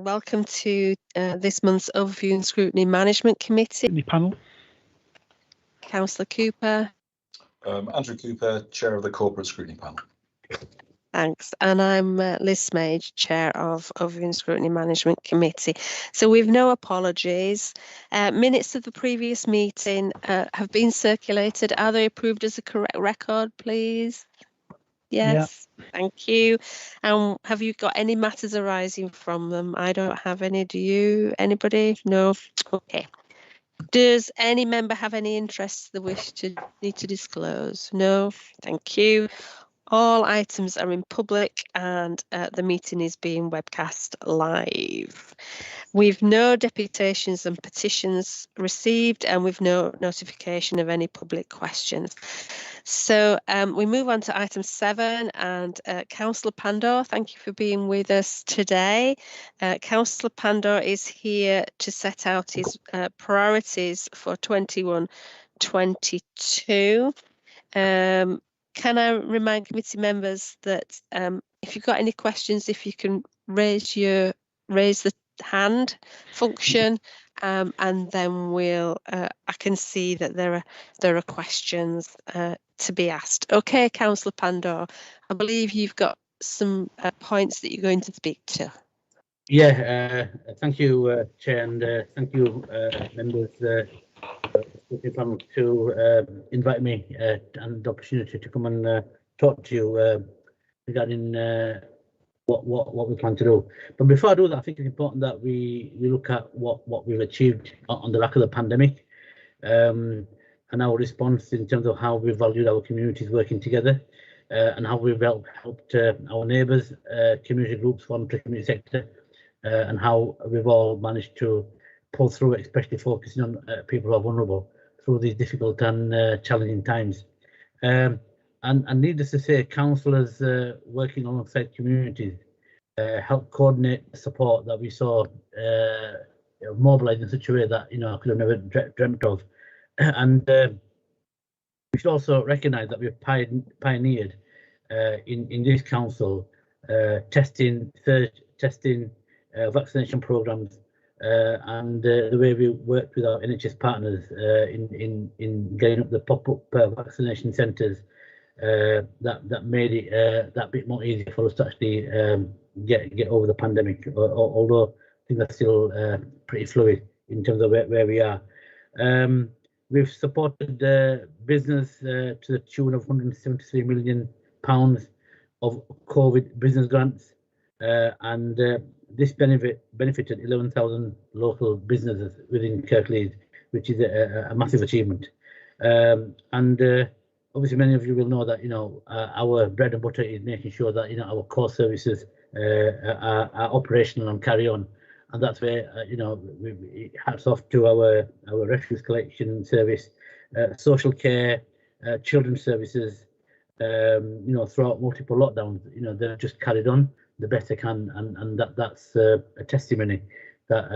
welcome to this month's Overview and Scrutiny Management Committee. Panel. Councillor Cooper. Andrew Cooper, Chair of the Corporate Scrutiny Panel. Thanks. And I'm Liz Smage, Chair of Overview and Scrutiny Management Committee. So we've no apologies. Minutes of the previous meeting have been circulated. Are they approved as a correct record, please? Yes, yeah. Thank you. Have you got any matters arising from them? I don't have any. Do you? Anybody? No? Okay. Does any member have any interests they need to disclose? No? Thank you. All items are in public and the meeting is being webcast live. We've no deputations and petitions received, and we've no notification of any public questions. So we move on to item 7, and Councillor Pandor, thank you for being with us today. Councillor Pandor is here to set out his priorities for 21-22. Can I remind committee members that if you've got any questions, if you can raise the hand function, and then we'll I can see that there are questions to be asked. Okay, Councillor Pandor, I believe you've got some points that you're going to speak to. Yeah, thank you, Chair, and thank you, members panel to invite me and the opportunity to come and talk to you regarding what we plan to do. But before I do that, I think it's important that we look at what we've achieved on the back of the pandemic, and our response in terms of how we valued our communities working together, and how we've helped our neighbours, community groups, voluntary community sector, and how we've all managed to pull through, especially focusing on people who are vulnerable through these difficult and challenging times. And needless to say, councillors working alongside communities help coordinate the support that we saw mobilised in such a way that I could have never dreamt of. And we should also recognise that we've pioneered in this council testing vaccination programmes, and the way we worked with our NHS partners in getting up the pop-up vaccination centres, that made it that bit more easy for us to actually get over the pandemic, although things are still pretty fluid in terms of where we are. We've supported business to the tune of £173 million of COVID business grants, and this benefited 11,000 local businesses within Kirklees, which is a massive achievement. And obviously, many of you will know that our bread and butter is making sure that our core services are operational and carry on, and that's where hats off to our refuse collection service, social care, children's services. Throughout multiple lockdowns, they've just carried on the best they can, and that's a testimony that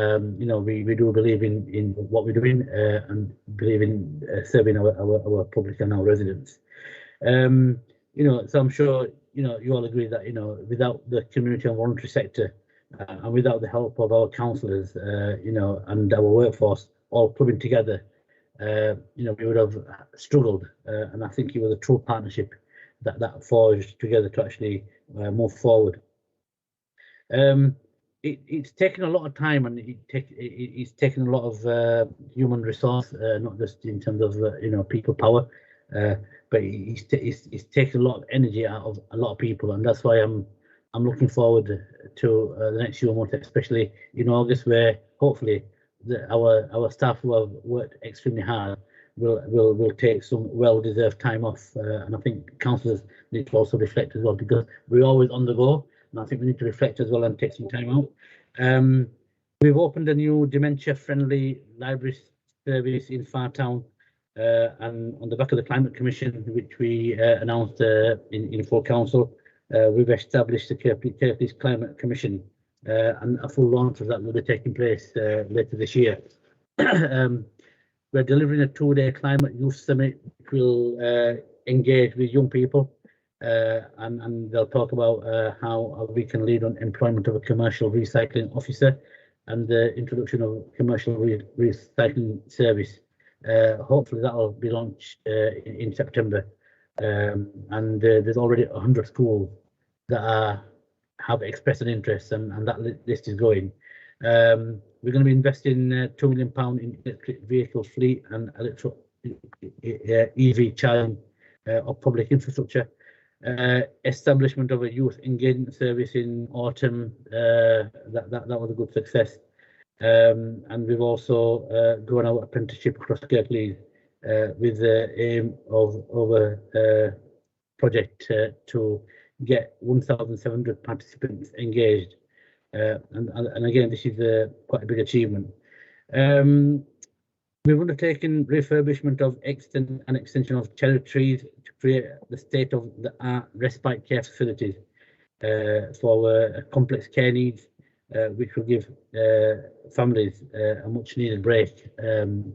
we do believe in what we're doing, and believe in serving our public and our residents. So I'm sure you all agree that without the community and voluntary sector, and without the help of our councillors, and our workforce all coming together, we would have struggled. And I think it was a true partnership that forged together to actually move forward. It's taken a lot of time, and it's taken a lot of human resource, not just in terms of people power, but it's taken a lot of energy out of a lot of people, and that's why I'm looking forward to the next few months, especially in August, where hopefully our staff who have worked extremely hard will take some well-deserved time off, and I think councillors need to also reflect as well, because we're always on the go. And I think we need to reflect as well and take some time out. We've opened a new dementia-friendly library service in Fartown, and on the back of the Climate Commission, which we announced in full council, we've established the Kirklees Climate Commission, and a full launch of that will be taking place later this year. We're delivering a 2-day climate youth summit, which will engage with young people and they'll talk about how we can lead on employment of a commercial recycling officer and the introduction of commercial recycling service. Hopefully that will be launched in September, and there's already 100 schools that have expressed an interest, and that list is going. We're going to be investing £2 million in electric vehicle fleet and EV charging of public infrastructure. Establishment of a youth engagement service in autumn, that was a good success. And we've also grown our apprenticeship across Kirklees with the aim of a project to get 1,700 participants engaged. And again, this is quite a big achievement. We've undertaken refurbishment of extension of cherry trees to create the state-of-the-art respite care facilities for complex care needs, which will give families a much-needed break. And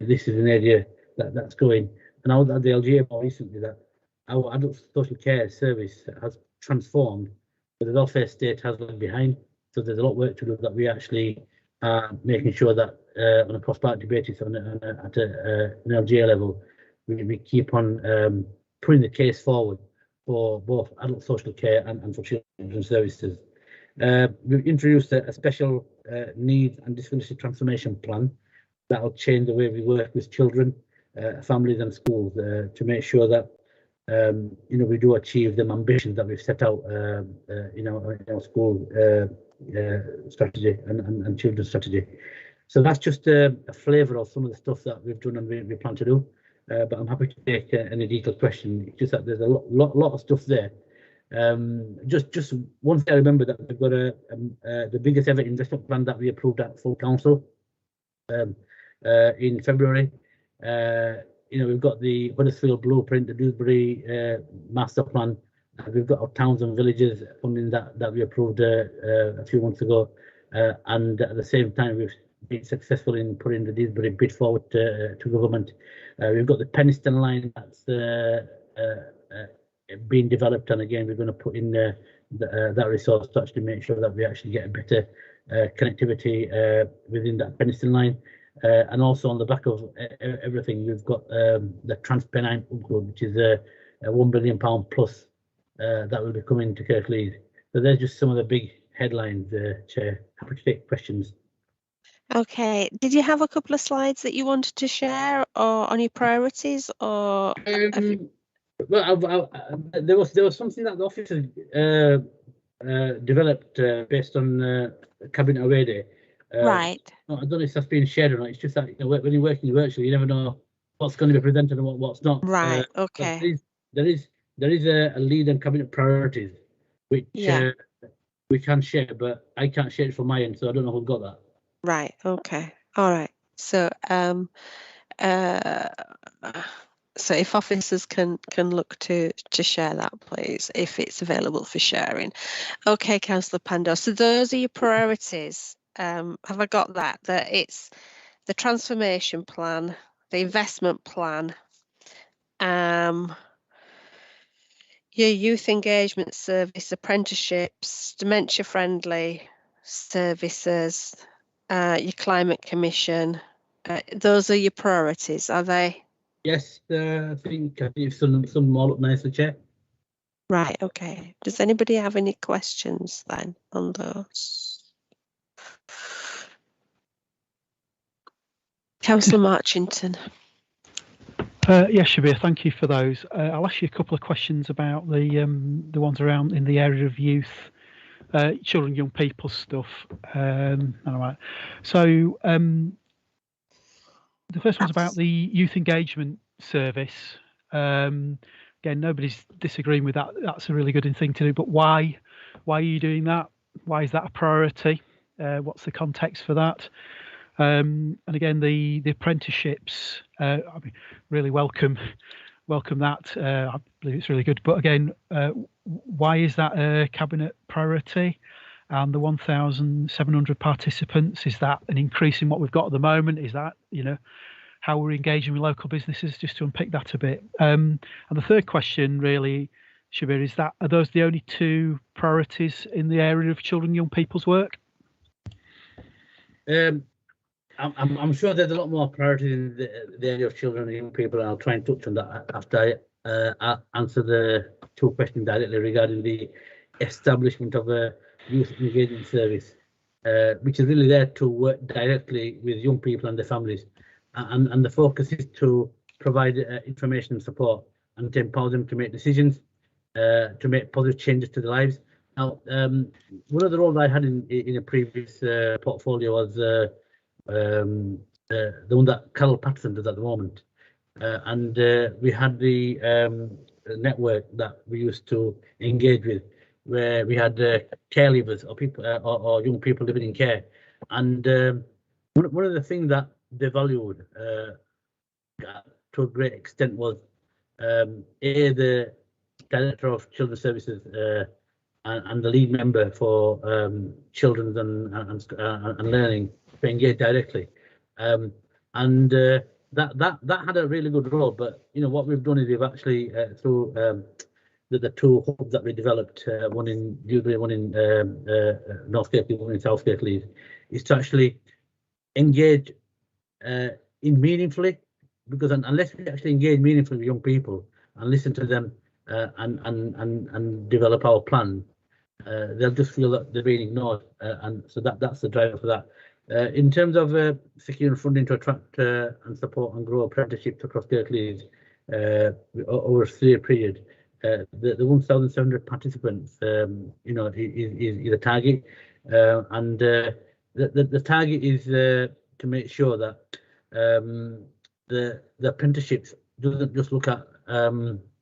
this is an area that's going. And I was at the LGA more recently that our adult social care service has transformed, but the welfare state has lagged behind. So there's a lot of work to do that we actually are making sure that on a cross-party basis at an LGA level, we keep on putting the case forward for both adult social care and for children's services. We've introduced a special needs and disability transformation plan that will change the way we work with children, families and schools to make sure that we do achieve the ambitions that we've set out in our school strategy and children's strategy. So that's just a flavour of some of the stuff that we've done and we plan to do. But I'm happy to take any detailed question. It's just that there's a lot of stuff there. Just one thing I remember, that we've got the biggest ever investment plan that we approved at full council in February. We've got the Huddersfield Blueprint, the Dewsbury master plan. We've got our towns and villages funding that we approved a few months ago, and at the same time we've been successful in putting the Dewsbury bid forward to government. We've got the Penistone line that's being developed, and again we're going to put in that resource to actually make sure that we actually get a better connectivity within that Penistone line. And also on the back of everything, we've got the Transpennine upgrade, which is a £1 billion plus that will be coming to Kirklees. So there's just some of the big headlines, Chair. Happy to take questions. Okay. Did you have a couple of slides that you wanted to share, or on your priorities, or? Well, there was something that the office developed based on Cabinet Away Day. Right. I don't know if that's been shared or not. It's just that when you're working virtually, you never know what's going to be presented and what's not. Right. Okay. There is a lead and cabinet priorities, which we can share, but I can't share it from my end, so I don't know who's got that. Right. Okay. All right. So so if officers can look to share that, please, if it's available for sharing. Okay, Councillor Pando. So those are your priorities. Have I got that? That it's the transformation plan, the investment plan, your youth engagement service, apprenticeships, dementia-friendly services, your climate commission. Those are your priorities, are they? Yes, I think you've summed them all up nicely, Chair. Right, okay. Does anybody have any questions then on those? Councillor Marchington. Yes, Shabir, thank you for those. I'll ask you a couple of questions about the ones around in the area of youth, children, young people stuff. All right. So the first one's about the youth engagement service. Again, nobody's disagreeing with that. That's a really good thing to do. But why are you doing that? Why is that a priority? What's the context for that? And again, the apprenticeships, I mean, really welcome that. I believe it's really good. But again, why is that a cabinet priority? And the 1,700 participants, is that an increase in what we've got at the moment? Is that, how we're engaging with local businesses? Just to unpick that a bit. And the third question, really, Shabir, are those the only two priorities in the area of children and young people's work? I'm sure there's a lot more priority in the area of children and young people, and I'll try and touch on that after I answer the two questions directly regarding the establishment of a youth engagement service, which is really there to work directly with young people and their families. And the focus is to provide information and support and to empower them to make decisions, to make positive changes to their lives. Now, one of the roles I had in a previous portfolio was the one that Carol Patterson does at the moment, and we had the network that we used to engage with, where we had care leavers or people or young people living in care, and one of the things that they valued to a great extent was the director of children's services and the lead member for children's and learning to engage directly, and that had a really good role. But what we've done is we've actually through the two hubs that we developed, one in Dewsbury, one in North Kirklees, one in South Kirklees, is to actually engage in meaningfully, because unless we actually engage meaningfully with young people and listen to them and develop our plan, they'll just feel that they're being ignored, and so that's the driver for that. In terms of securing funding to attract and support and grow apprenticeships across Kirklees over a 3-year period, the 1,700 participants, is a target, and the target is to make sure that the apprenticeships doesn't just look at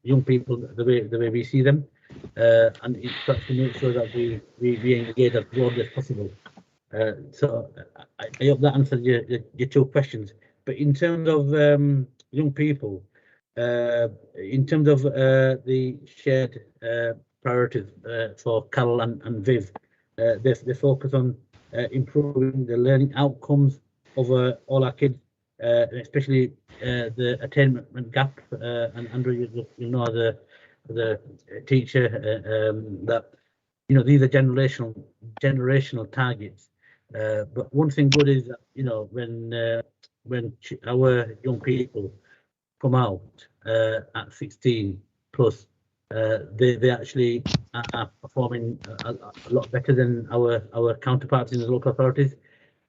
young people the way we see them, and it's to make sure that we engage as broadly as possible. So I hope that answers your two questions. But in terms of young people, in terms of the shared priorities for Carol and Viv, they focus on improving the learning outcomes of all our kids, especially the attainment gap. And Andrew, you know, the teacher, that these are generational targets. But one thing good is that when our young people come out at 16 plus, they actually are performing a lot better than our counterparts in the local authorities.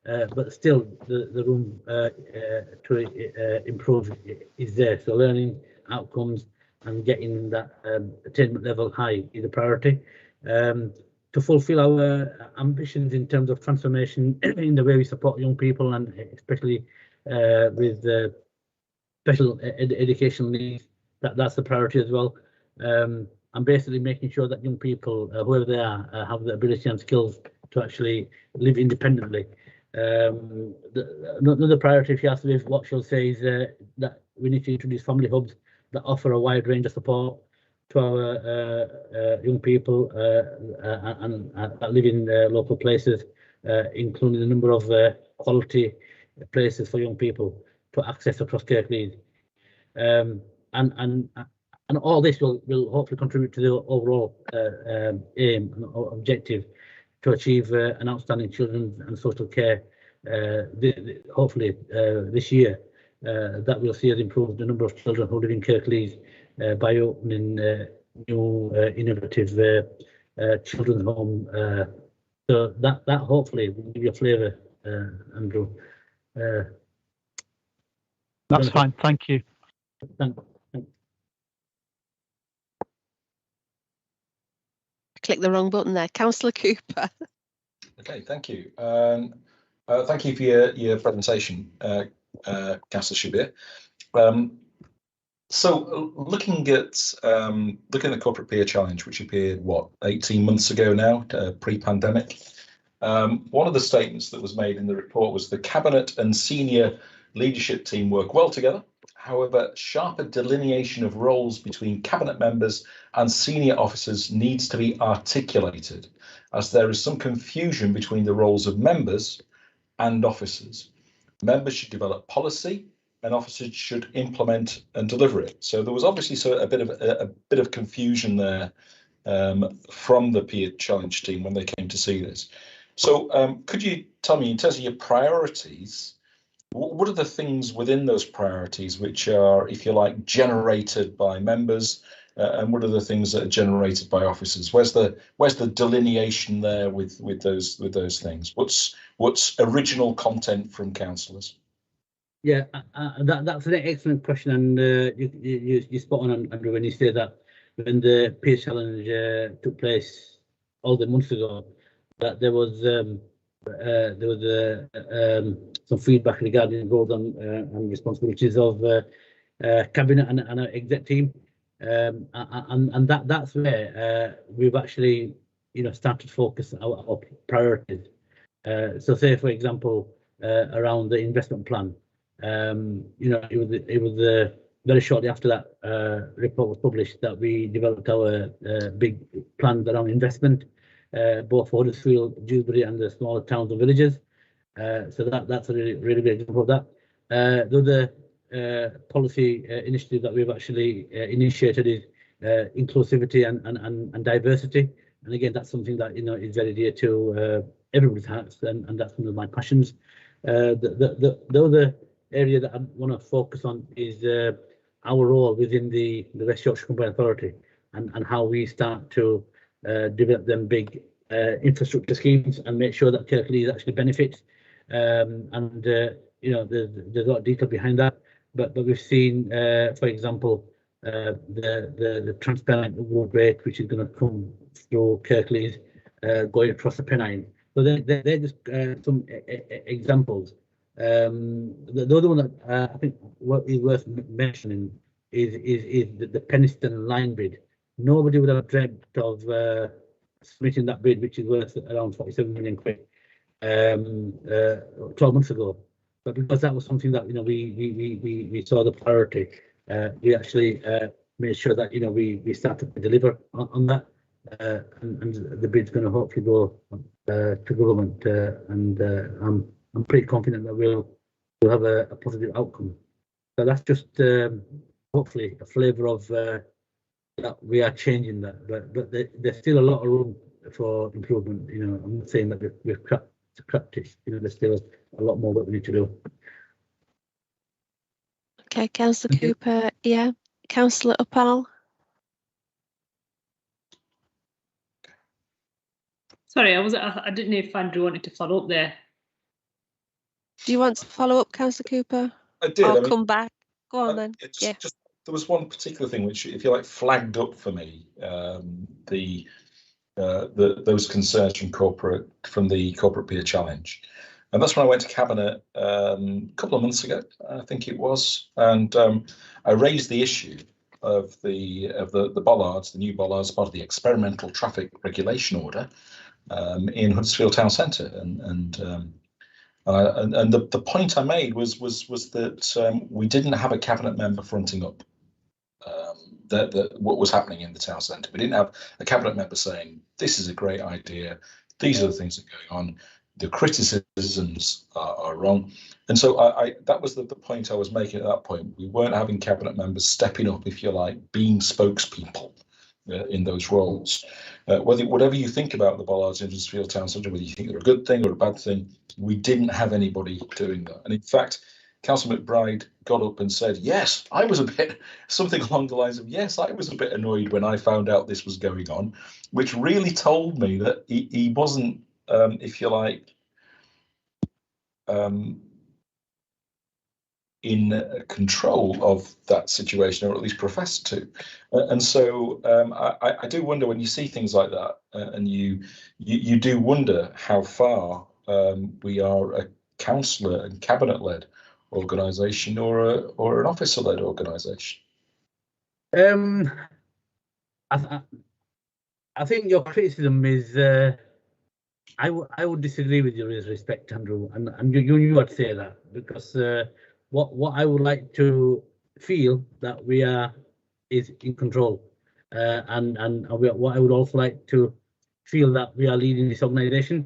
But still, the room to improve is there. So learning outcomes and getting that attainment level high is a priority. To fulfill our ambitions in terms of transformation in the way we support young people, and especially with special educational needs, that's the priority as well. And basically making sure that young people, whoever they are, have the ability and skills to actually live independently. Another priority, if you ask me what she'll say, is that we need to introduce family hubs that offer a wide range of support to our young people and that live in local places, including a number of quality places for young people to access across Kirklees. And all this will hopefully contribute to the overall aim and objective to achieve an outstanding children's and social care. Hopefully this year, that will see us improve the number of children who live in Kirklees by opening new innovative children's home. So that hopefully will give you a flavour, Andrew. That's fine. Thank you. Thanks. Click the wrong button there. Councillor Cooper. Okay, thank you. Thank you for your presentation, Councillor Shabir. So looking at the Corporate Peer Challenge, which appeared 18 months ago now, pre-pandemic, one of the statements that was made in the report was the Cabinet and senior leadership team work well together. However, sharper delineation of roles between Cabinet members and senior officers needs to be articulated, as there is some confusion between the roles of members and officers. Members should develop policy, and officers should implement and deliver it. So there was obviously a bit of confusion there from the peer challenge team when they came to see this. So could you tell me, in terms of your priorities, what are the things within those priorities which are, if you like, generated by members, and what are the things that are generated by officers? Where's the delineation there with those things? What's original content from counsellors? Yeah, that's an excellent question, and you spot on, Andrew, when you say that when the peer challenge took place all the months ago, that there was some feedback regarding roles and responsibilities of cabinet and our exec team, and that's where we've actually started to focus our priorities. So, say for example, around the investment plan. It was very shortly after that report was published that we developed our big plans around investment, both for Huddersfield, Dewsbury, and the smaller towns and villages. So that's a really big example of that. The other policy initiative that we've actually initiated is inclusivity and diversity. And again, that's something that is very dear to everybody's hearts, and that's one of my passions. The other area that I want to focus on is our role within the West Yorkshire Combined Authority, and how we start to develop them big infrastructure schemes and make sure that Kirklees actually benefits. There's a lot of detail behind that, but we've seen, for example, the transparent road rate, which is going to come through Kirklees, going across the Pennine. So they're just some examples. The other one that I think what is worth mentioning is the Penistone line bid. Nobody would have dreamt of submitting that bid, which is worth around 47 million quid, 12 months ago. But because that was something that we saw the priority, we actually made sure that we started to deliver on that, and the bid's going to hopefully go to government, and I'm pretty confident that we'll have a positive outcome. So that's just hopefully a flavour of that we are changing that, but there's still a lot of room for improvement. I'm not saying that we've cracked it. There's still a lot more that we need to do. Okay, Councillor Cooper. Yeah, Councillor Uppal. Sorry, I didn't know if Andrew wanted to follow up there. Do you want to follow up, Councillor Cooper? I did. I'll come back. Go on then. Just there was one particular thing which, if you like, flagged up for me. Those concerns from the corporate peer challenge, and that's when I went to cabinet a couple of months ago, I think it was, and I raised the issue of the bollards, the new bollards, part of the experimental traffic regulation order in Huddersfield Town Centre, and the point I made was that we didn't have a cabinet member fronting up what was happening in the town centre. We didn't have a cabinet member saying this is a great idea, these are the things that are going on, the criticisms are wrong. And so that was the point I was making at that point. We weren't having cabinet members stepping up, if you like, being spokespeople in those roles. Whatever you think about the bollards in Huddersfield Town Centre, whether you think they're a good thing or a bad thing, we didn't have anybody doing that. And in fact, Councillor McBride got up and said, yes, I was something along the lines of, yes, I was a bit annoyed when I found out this was going on, which really told me that he wasn't, if you like, in control of that situation, or at least professed to. And so I do wonder, when you see things like that, and you do wonder how far we are a councillor and cabinet-led organisation or an officer-led organisation. I think your criticism is, I would disagree with you with respect, Andrew, and you would say that, because what I would like to feel that we are is in control, and what I would also like to feel that we are leading this organisation.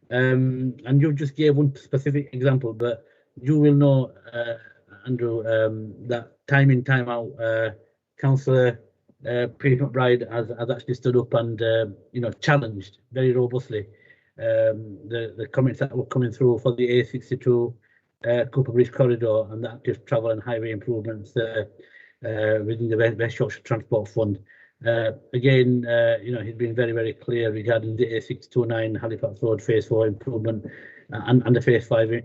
And you just gave one specific example, but you will know, Andrew, that time in, time out, Councillor Peter McBride has actually stood up and challenged very robustly the comments that were coming through for the A62 Cooper Bridge corridor and the active travel and highway improvements within the West Yorkshire Transport Fund. Again, he's been very clear regarding the A629 Halifax Road Phase 4 improvement and the Phase 5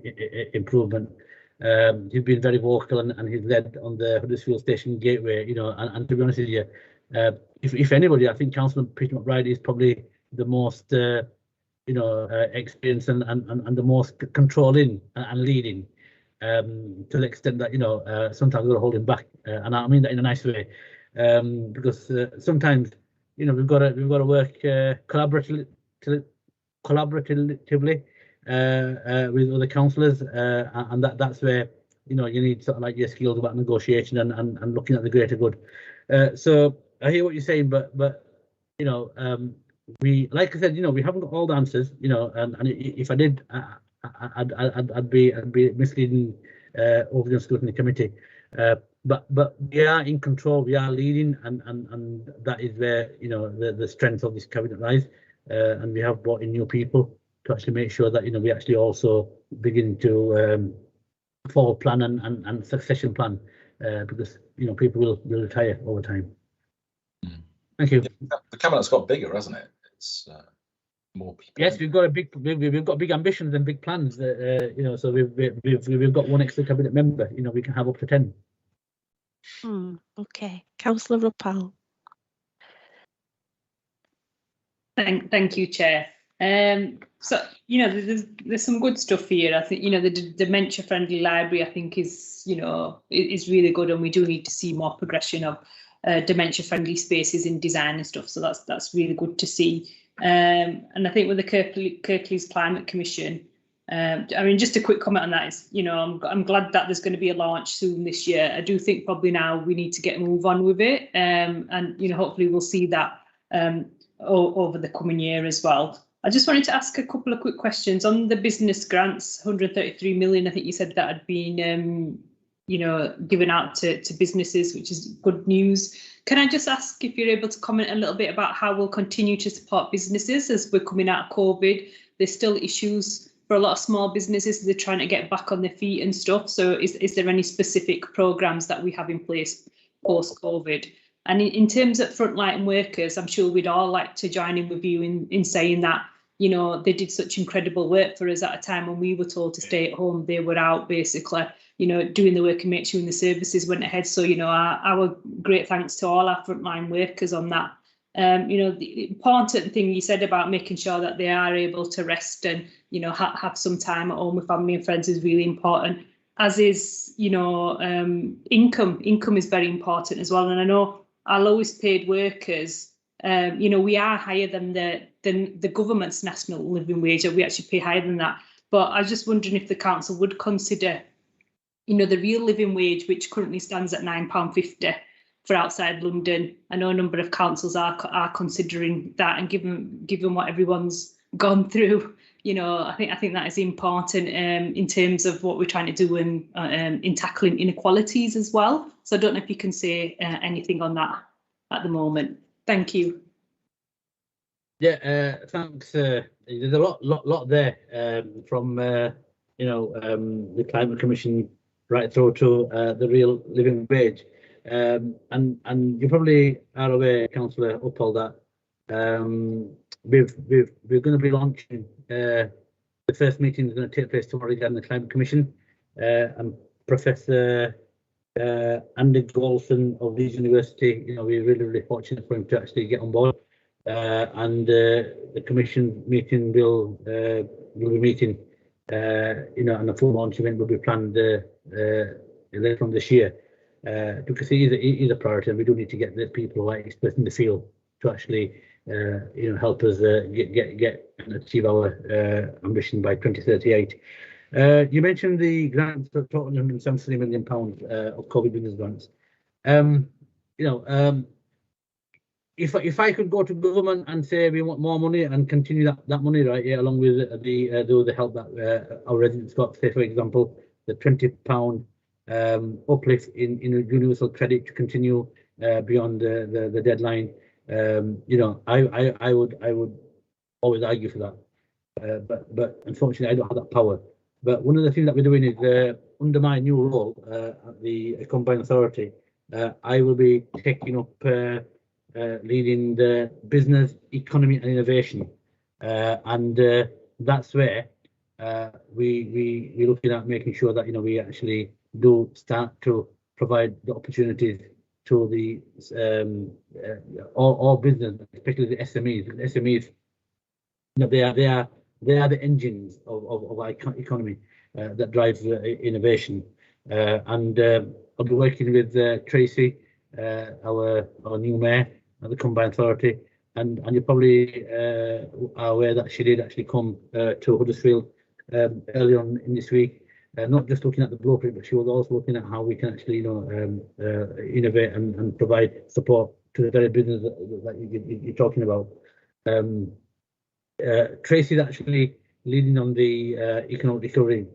improvement. He's been very vocal and he's led on the Huddersfield Station Gateway. And to be honest with you, if anybody, I think Councillor Peter McBride is probably the most experienced and the most controlling and leading, to the extent that sometimes we're holding back, and I mean that in a nice way, because sometimes we've got to work collaboratively with other councillors, and that's where you need sort of like your skills about negotiation and looking at the greater good. So I hear what you're saying, but we, like I said, we haven't got all the answers, and if I did, I'd be misleading over the Scrutiny Committee. But we are in control, we are leading, and that is where the strength of this cabinet lies. And we have brought in new people to actually make sure that we actually also begin to forward plan and succession plan, because people will retire over time. Thank you. The cabinet's got bigger, hasn't it? It's more people. Yes, we've got big ambitions and big plans. So we've got one extra cabinet member. We can have up to 10. Okay, Councillor Ruppal. Thank you, Chair. So there's some good stuff here. I think the dementia friendly library I think is really good, and we do need to see more progression of dementia friendly spaces in design and stuff. So that's really good to see. And I think with the Kirklees Climate Commission, I mean, just a quick comment on that is, I'm glad that there's going to be a launch soon this year. I do think probably now we need to get a move on with it, and hopefully we'll see that over the coming year as well. I just wanted to ask a couple of quick questions on the business grants. 133 million, I think you said that had been given out to businesses, which is good news. Can I just ask if you're able to comment a little bit about how we'll continue to support businesses as we're coming out of COVID? There's still issues for a lot of small businesses. They're trying to get back on their feet and stuff. So is there any specific programs that we have in place post-COVID? And in terms of frontline workers, I'm sure we'd all like to join in with you in saying that, they did such incredible work for us at a time when we were told to stay at home. They were out basically, doing the work and make sure the services went ahead. So, our great thanks to all our frontline workers on that. The important thing you said about making sure that they are able to rest and, have some time at home with family and friends is really important, as is, income. Income is very important as well. And I know our lowest paid workers, we are higher than the government's national living wage, or we actually pay higher than that. But I was just wondering if the council would consider, the real living wage, which currently stands at £9.50 for outside London. I know a number of councils are considering that, and given what everyone's gone through, I think that is important in terms of what we're trying to do in tackling inequalities as well. So I don't know if you can say anything on that at the moment. Thank you. Yeah, thanks. There's a lot there, from the Climate Commission right through to the real living wage, and you probably are aware, Councillor Uppal, that we're going to be launching the first meeting is going to take place tomorrow again in the Climate Commission, and Professor Andy Golson of Leeds University. We're really fortunate for him to actually get on board, and the Commission meeting will be meeting, and a full launch event will be planned later on this year, because it is a priority, and we do need to get the people who are expressing the field to actually help us get and achieve our ambition by 2038. You mentioned the grants of total £173 million of COVID business grants. If I could go to government and say we want more money and continue that money, right, along with the help that our residents got, say for example, the £20 uplift in universal credit to continue beyond the deadline. I would always argue for that, but unfortunately I don't have that power. But one of the things that we're doing is under my new role at the Combined Authority, I will be taking up leading the business, economy and innovation, and that's where we're looking at making sure that we actually do start to provide the opportunities to the all business, especially the SMEs. The SMEs, they are the engines of our economy that drive innovation. And I'll be working with Tracy, our new mayor at the Combined Authority, and you probably are aware that she did actually come to Huddersfield early on in this week, not just looking at the blueprint, but she was also looking at how we can actually innovate and provide support to the very business that you're talking about. Tracy is actually leading on the economic recovery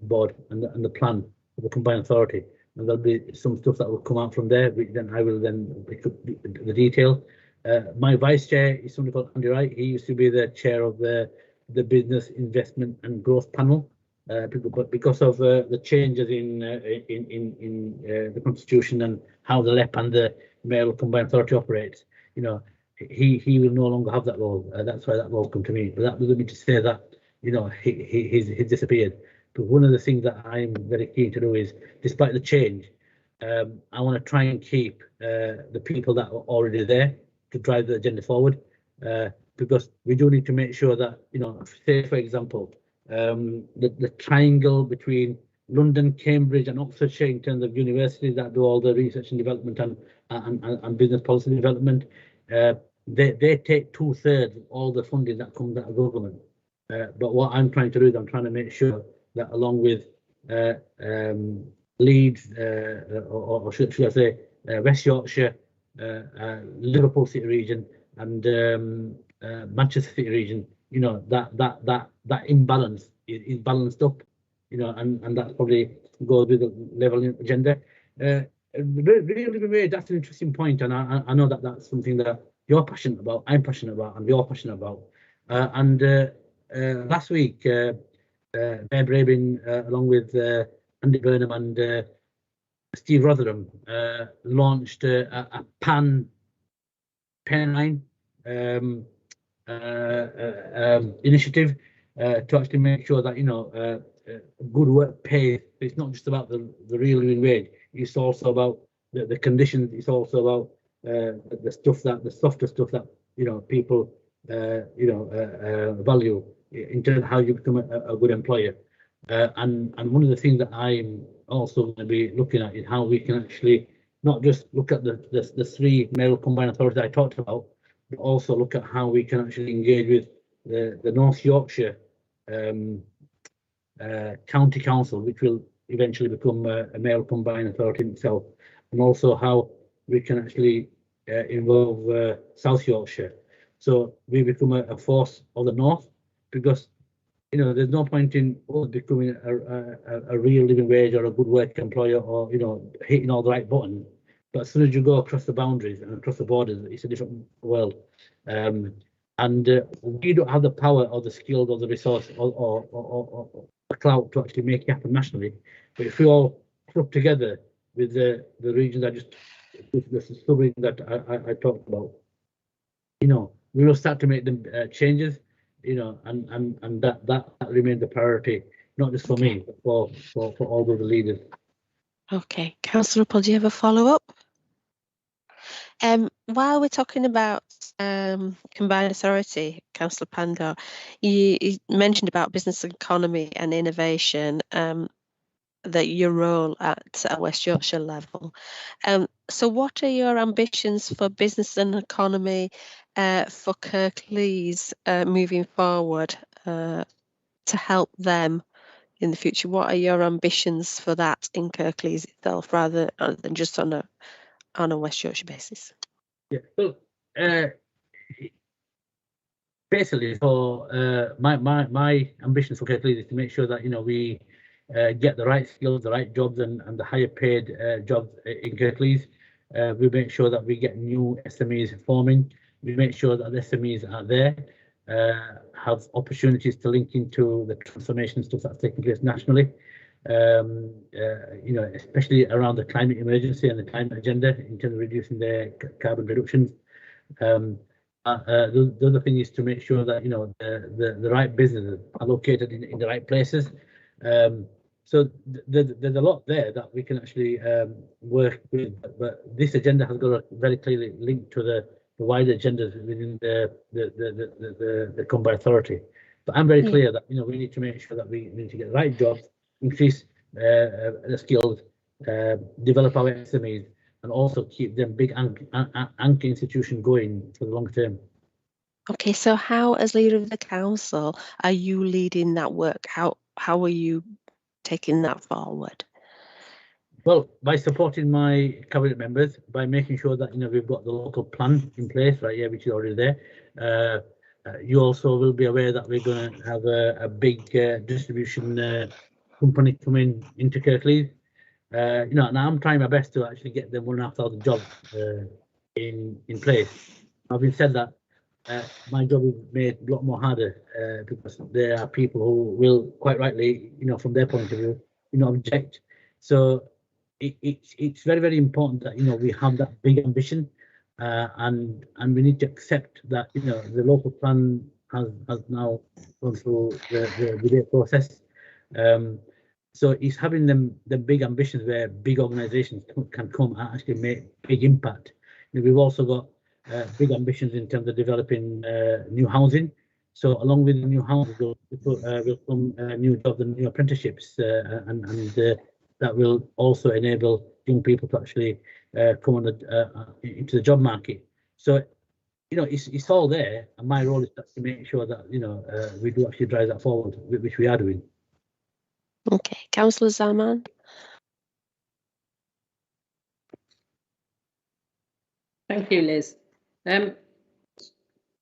board and the plan of the Combined Authority, and there'll be some stuff that will come out from there, which then I will then pick up the detail. My vice chair is somebody called Andy Wright. He used to be the chair of the Business Investment and Growth Panel, but because of the changes in the Constitution and how the LEP and the Mayoral Combined Authority operates, he will no longer have that role. That's why that role come to me. But that doesn't mean to say that he's disappeared. But one of the things that I'm very keen to do is, despite the change, I want to try and keep the people that are already there to drive the agenda forward, because we do need to make sure that, say for example, the triangle between London, Cambridge and Oxfordshire in terms of universities that do all the research and development and business policy development, they take 2/3 of all the funding that comes out of government. But what I'm trying to do is I'm trying to make sure that along with Leeds, or should I say West Yorkshire, Liverpool City region and Manchester City region, that imbalance is balanced up, and that probably goes with the leveling agenda. Really, that's an interesting point, and I know that that's something that you're passionate about, I'm passionate about, and you're passionate about. Last week, Mayor Brabin, along with Andy Burnham and Steve Rotherham, launched a Pen9 initiative to actually make sure that good work pays. It's not just about the real living wage. It's also about the conditions. It's also about the softer stuff that people value in terms of how you become a good employer. And one of the things that I'm also going to be looking at is how we can actually not just look at the three mayoral combined authorities I talked about, but also look at how we can actually engage with the North Yorkshire County Council, which will eventually become a mayoral combined authority itself, and also how we can actually involve South Yorkshire, so we become a force of the north, because there's no point in us becoming a real living wage or a good work employer, or hitting all the right buttons, but as soon as you go across the boundaries and across the borders, it's a different world. And we don't have the power or the skills or the resource or the clout to actually make it happen nationally. But if we all club together with the regions the subregions that I talked about, we will start to make them changes, and that remains a priority, not just for me, but for all of the leaders. Okay, Councillor Paul, do you have a follow-up? While we're talking about combined authority, Councillor Pandor, you mentioned about business economy and innovation, that your role at a West Yorkshire level. So what are your ambitions for business and economy for Kirklees moving forward to help them in the future? What are your ambitions for that in Kirklees itself, rather than just on a West Yorkshire basis? Yeah, well, basically, for my ambitions for Kirklees is to make sure that we get the right skills, the right jobs, and the higher paid jobs in Kirklees. We make sure that we get new SMEs forming. We make sure that the SMEs are there, have opportunities to link into the transformation stuff that's taking place nationally. You know, especially around the climate emergency and the climate agenda in terms of reducing their carbon reductions. The other thing is to make sure that, you know, the right businesses are located in the right places. So there's a lot there that we can actually work with, but this agenda has got a very clearly linked to the wider agendas within the combined authority. But I'm very clear that, you know, we need to make sure that we need to get the right jobs, increase the skills, develop our SMEs, and also keep them big anchor institution going for the long term. Okay, so how, as leader of the council, are you leading that work? How are you taking that forward? Well, by supporting my cabinet members, by making sure that, you know, we've got the local plan in place, right? Yeah, which is already there. You also will be aware that we're going to have a big distribution company coming into Kirklees. You know, and I'm trying my best to actually get them 1,500 jobs in place. Having said that, my job is made a lot more harder because there are people who will, quite rightly, you know, from their point of view, you know, object. So it's very, very important that, you know, we have that big ambition, and we need to accept that, you know, the local plan has now gone through the debate process. So it's having the big ambitions where big organisations can come and actually make big impact. You know, we've also got big ambitions in terms of developing new housing. So along with the new houses will come new jobs and new apprenticeships, and that will also enable young people to actually come on into the job market. So, you know, it's all there, and my role is to make sure that, you know, we do actually drive that forward, which we are doing. Okay, Councillor Zaman. Thank you, Liz.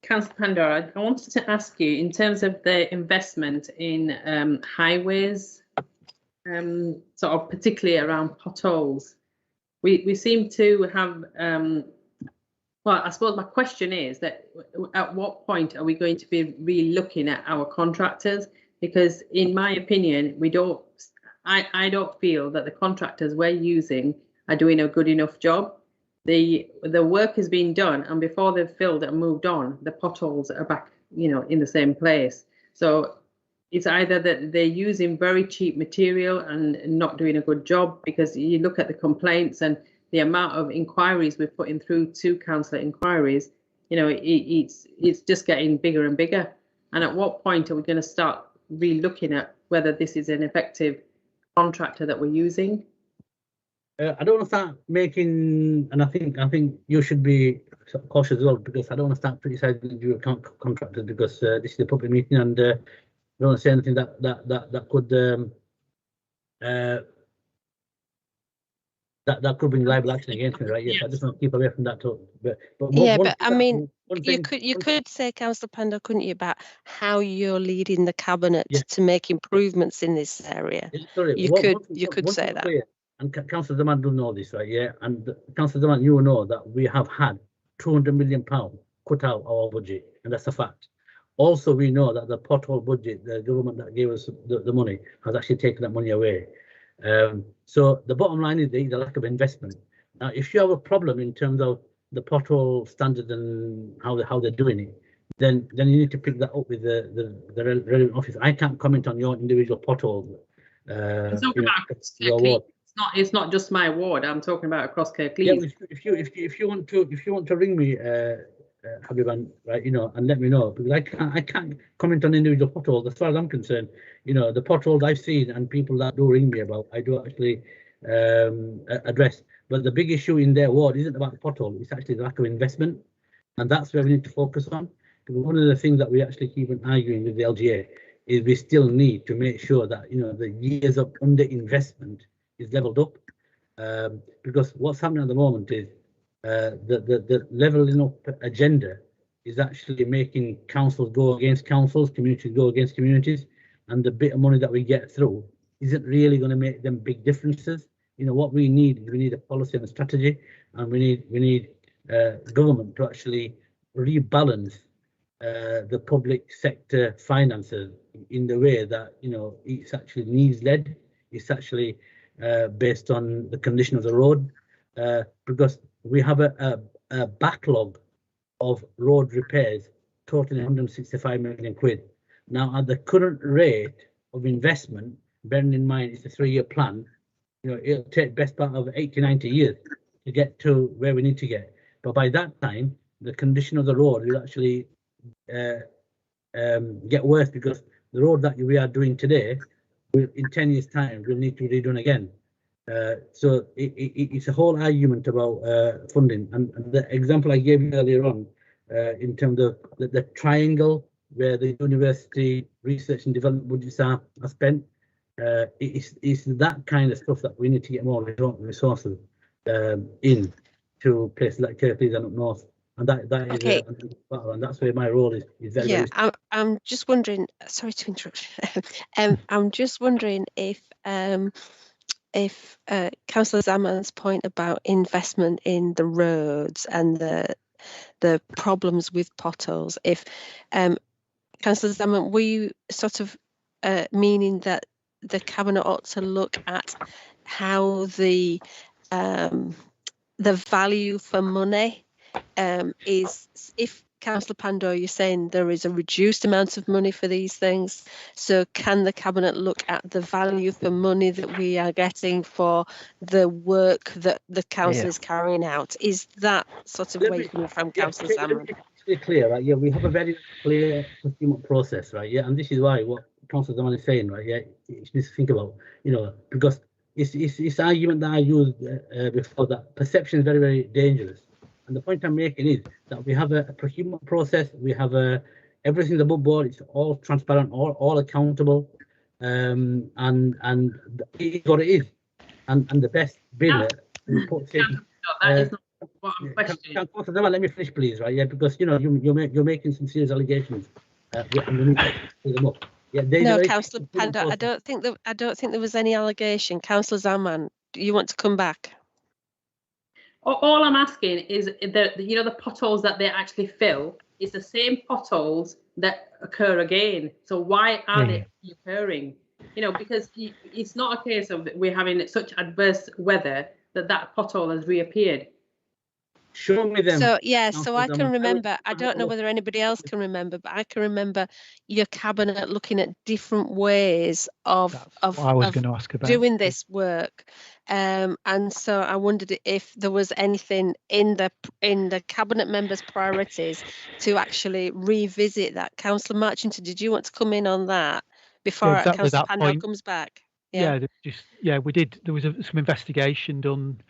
Councillor Pandora, I wanted to ask you, in terms of the investment in highways, sort of particularly around potholes, we seem to have, well, I suppose my question is that at what point are we going to be re-looking at our contractors? Because in my opinion, I don't feel that the contractors we're using are doing a good enough job. The work has been done, and before they've filled and moved on, the potholes are back, you know, in the same place. So it's either that they're using very cheap material and not doing a good job, because you look at the complaints and the amount of inquiries we're putting through to councillor inquiries, you know, it's just getting bigger and bigger. And at what point are we going to start re-looking at whether this is an effective contractor that we're using? I don't want to start making, and I think you should be cautious as well, because I don't want to start criticizing your contractors, because this is a public meeting, and I don't want to say anything that could that could bring liable action against me, right? Yes, I just want to keep away from that talk. But Yeah, but I mean, you could say, Councillor Panda, couldn't you, about how you're leading the cabinet to make improvements in this area? Sorry, you could say that. Clear, and Councillor Zaman do know this, right? Yeah, and Councillor Zaman, you know that we have had £200 million cut out our budget, and that's a fact. Also, we know that the pothole budget, the government that gave us the money, has actually taken that money away. So the bottom line is the lack of investment. Now, if you have a problem in terms of the pothole standard and how they're doing it, then you need to pick that up with the relevant office. I can't comment on your individual pothole. It's not just my ward. I'm talking about across Kirklees. Yeah, if you want to ring me, Habiban, right, you know, and let me know, because I can't comment on individual potholes. As far as I'm concerned, you know, the potholes I've seen and people that do ring me about, I do actually address. But the big issue in their ward isn't about the pothole; it's actually the lack of investment, and that's where we need to focus on. Because one of the things that we actually keep on arguing with the LGA is we still need to make sure that, you know, the years of underinvestment is leveled up, because what's happening at the moment is the leveling up agenda is actually making councils go against councils, communities go against communities, and the bit of money that we get through isn't really going to make them big differences. You know, what we need a policy and a strategy, and we need government to actually rebalance the public sector finances in the way that, you know, it's actually needs led. It's actually based on the condition of the road, because we have a backlog of road repairs totaling 165 million quid. Now, at the current rate of investment, bearing in mind it's a 3-year plan, you know, it'll take best part of 80, 90 years to get to where we need to get. But by that time, the condition of the road will actually get worse, because the road that we are doing today, will, in 10 years' time, will need to be redone again. So it's a whole argument about funding. And the example I gave you earlier on, in terms of the triangle where the university research and development budgets are spent, it's that kind of stuff that we need to get more resources in to places like Kirklees and up north. And that is Okay. And that's where my role is very, Yeah, very. I'm just wondering. Sorry to interrupt. I'm just wondering if Councillor Zaman's point about investment in the roads and the problems with potholes, if Councillor Zaman, were you sort of meaning that the Cabinet ought to look at how the value for money is, if Councillor Pandor, you're saying there is a reduced amount of money for these things, so can the Cabinet look at the value for money that we are getting for the work that the council is carrying out? Is that sort of where you're coming from, Councillor Zaman? It's clear, right? Yeah, we have a very clear procurement process, right? Yeah, and this is why what Councillor Zaman is saying, right? Yeah, you need to think about, you know, because it's argument that I used before, that perception is very, very dangerous. And the point I'm making is that we have a procurement process, we have everything's above board, it's all transparent, all accountable, and it is what it is. And the best bidder puts in. That is not what I'm questioning. Let me finish, please, right? Yeah, because, you know, you're making some serious allegations. And we need to clear them up. Yeah, no, Councillor Pandor, I don't think there was any allegation. Councillor Zaman, do you want to come back? All I'm asking is that, you know, the potholes that they actually fill is the same potholes that occur again. So why are they occurring? You know, because it's not a case of we're having such adverse weather that pothole has reappeared. Show me them. So yeah, so I can remember, I don't know whether anybody else can remember, but I can remember your Cabinet looking at different ways of doing this work. And so I wondered if there was anything in the Cabinet members' priorities to actually revisit that. Councillor Marchington, did you want to come in on that before Councillor Pandor comes back? Yeah, we did. There was some investigation done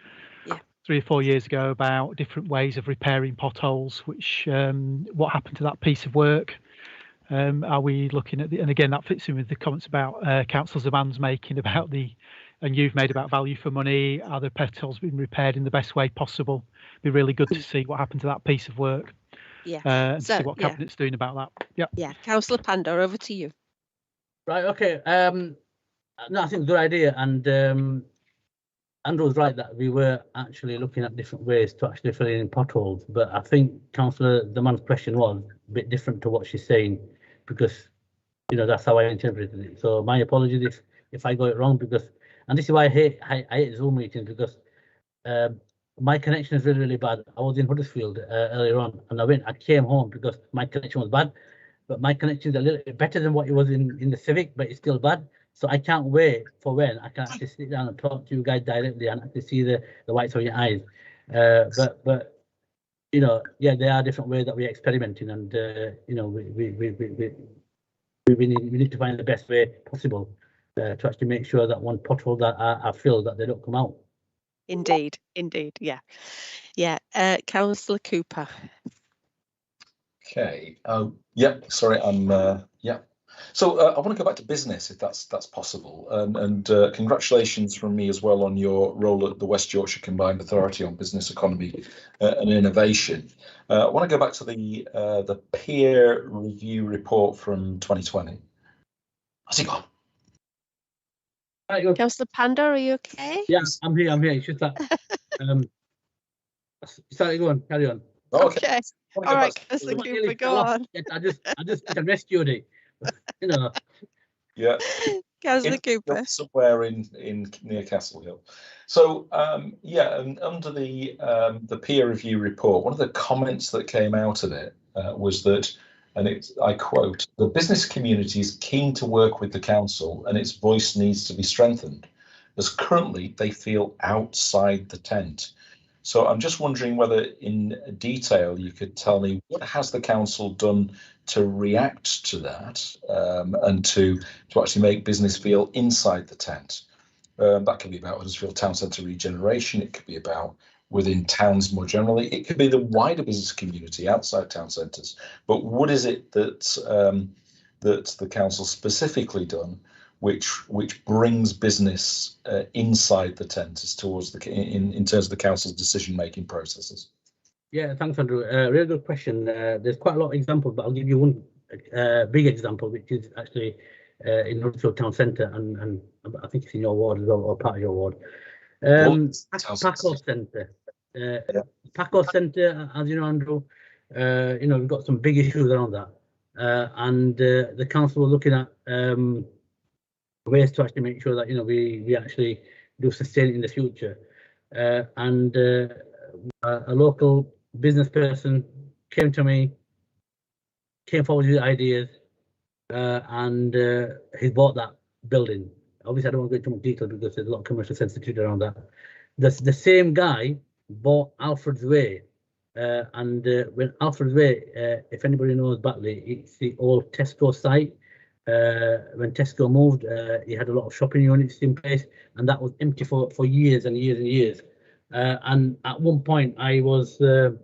3 or 4 years ago about different ways of repairing potholes, which what happened to that piece of work. Are we looking at and again, that fits in with the comments about Councillor Zaman's making about and you've made about value for money. Are the potholes being repaired in the best way possible? It'd be really good to see what happened to that piece of work. Yeah. And see what Cabinet's doing about that. Yeah. Yeah. Councillor Pandor, over to you. Right. Okay. No, I think it's a good idea, and Andrew was right that we were actually looking at different ways to actually fill in potholes. But I think Councillor Zaman's question was a bit different to what she's saying, because, you know, that's how I interpreted it. So my apologies if I got it wrong, because, and this is why I hate Zoom meetings, because my connection is really, really bad. I was in Huddersfield earlier on, and I came home because my connection was bad, but my connection is a little bit better than what it was in the Civic, but it's still bad. So I can't wait for when I can actually sit down and talk to you guys directly and actually see the whites of your eyes. But you know, yeah, there are different ways that we're experimenting, and you know, we need to find the best way possible to actually make sure that when potholes are filled, that they don't come out. Indeed, yeah. Councillor Cooper. Okay. Yeah. Sorry. Yeah. So I want to go back to business, if that's possible, and congratulations from me as well on your role at the West Yorkshire Combined Authority on Business Economy and Innovation. I want to go back to the peer review report from 2020. How's it gone? Right, Councillor Panda, are you okay? yeah, I'm here. It's just that. Sorry, go on. Carry on. Okay. Wanna All go right, back- Councillor Well, Cooper, nearly go fell off. on. I just rescued it. You know. Yeah. Councillor Cooper. Somewhere in near Castle Hill. So yeah, and under the peer review report, one of the comments that came out of it was that, and I quote, "The business community is keen to work with the council and its voice needs to be strengthened, as currently they feel outside the tent." So I'm just wondering whether in detail you could tell me what has the council done to react to that, and to actually make business feel inside the tent. That could be about Huddersfield Town Centre regeneration. It could be about within towns more generally. It could be the wider business community outside town centres. But what is it that that the council specifically done, which brings business inside the tent as towards the in terms of the council's decision making processes? Yeah, thanks, Andrew. Really good question. There's quite a lot of examples, but I'll give you one big example, which is actually in Huddersfield Town Centre, and I think it's in your ward as well, or part of your ward. Paco Centre. Paco Centre, as you know, Andrew, you know, we've got some big issues around that, and the council were looking at ways to actually make sure that, you know, we actually do sustain it in the future, and a local business person came to me, came forward with ideas, and he bought that building. Obviously, I don't want to go into much detail because there's a lot of commercial sensitivity around that. The same guy bought Alfred's Way, and when Alfred's Way, if anybody knows Batley, it's the old Tesco site. When Tesco moved, he had a lot of shopping units in place, and that was empty for years and years and years. And at one point, I was sort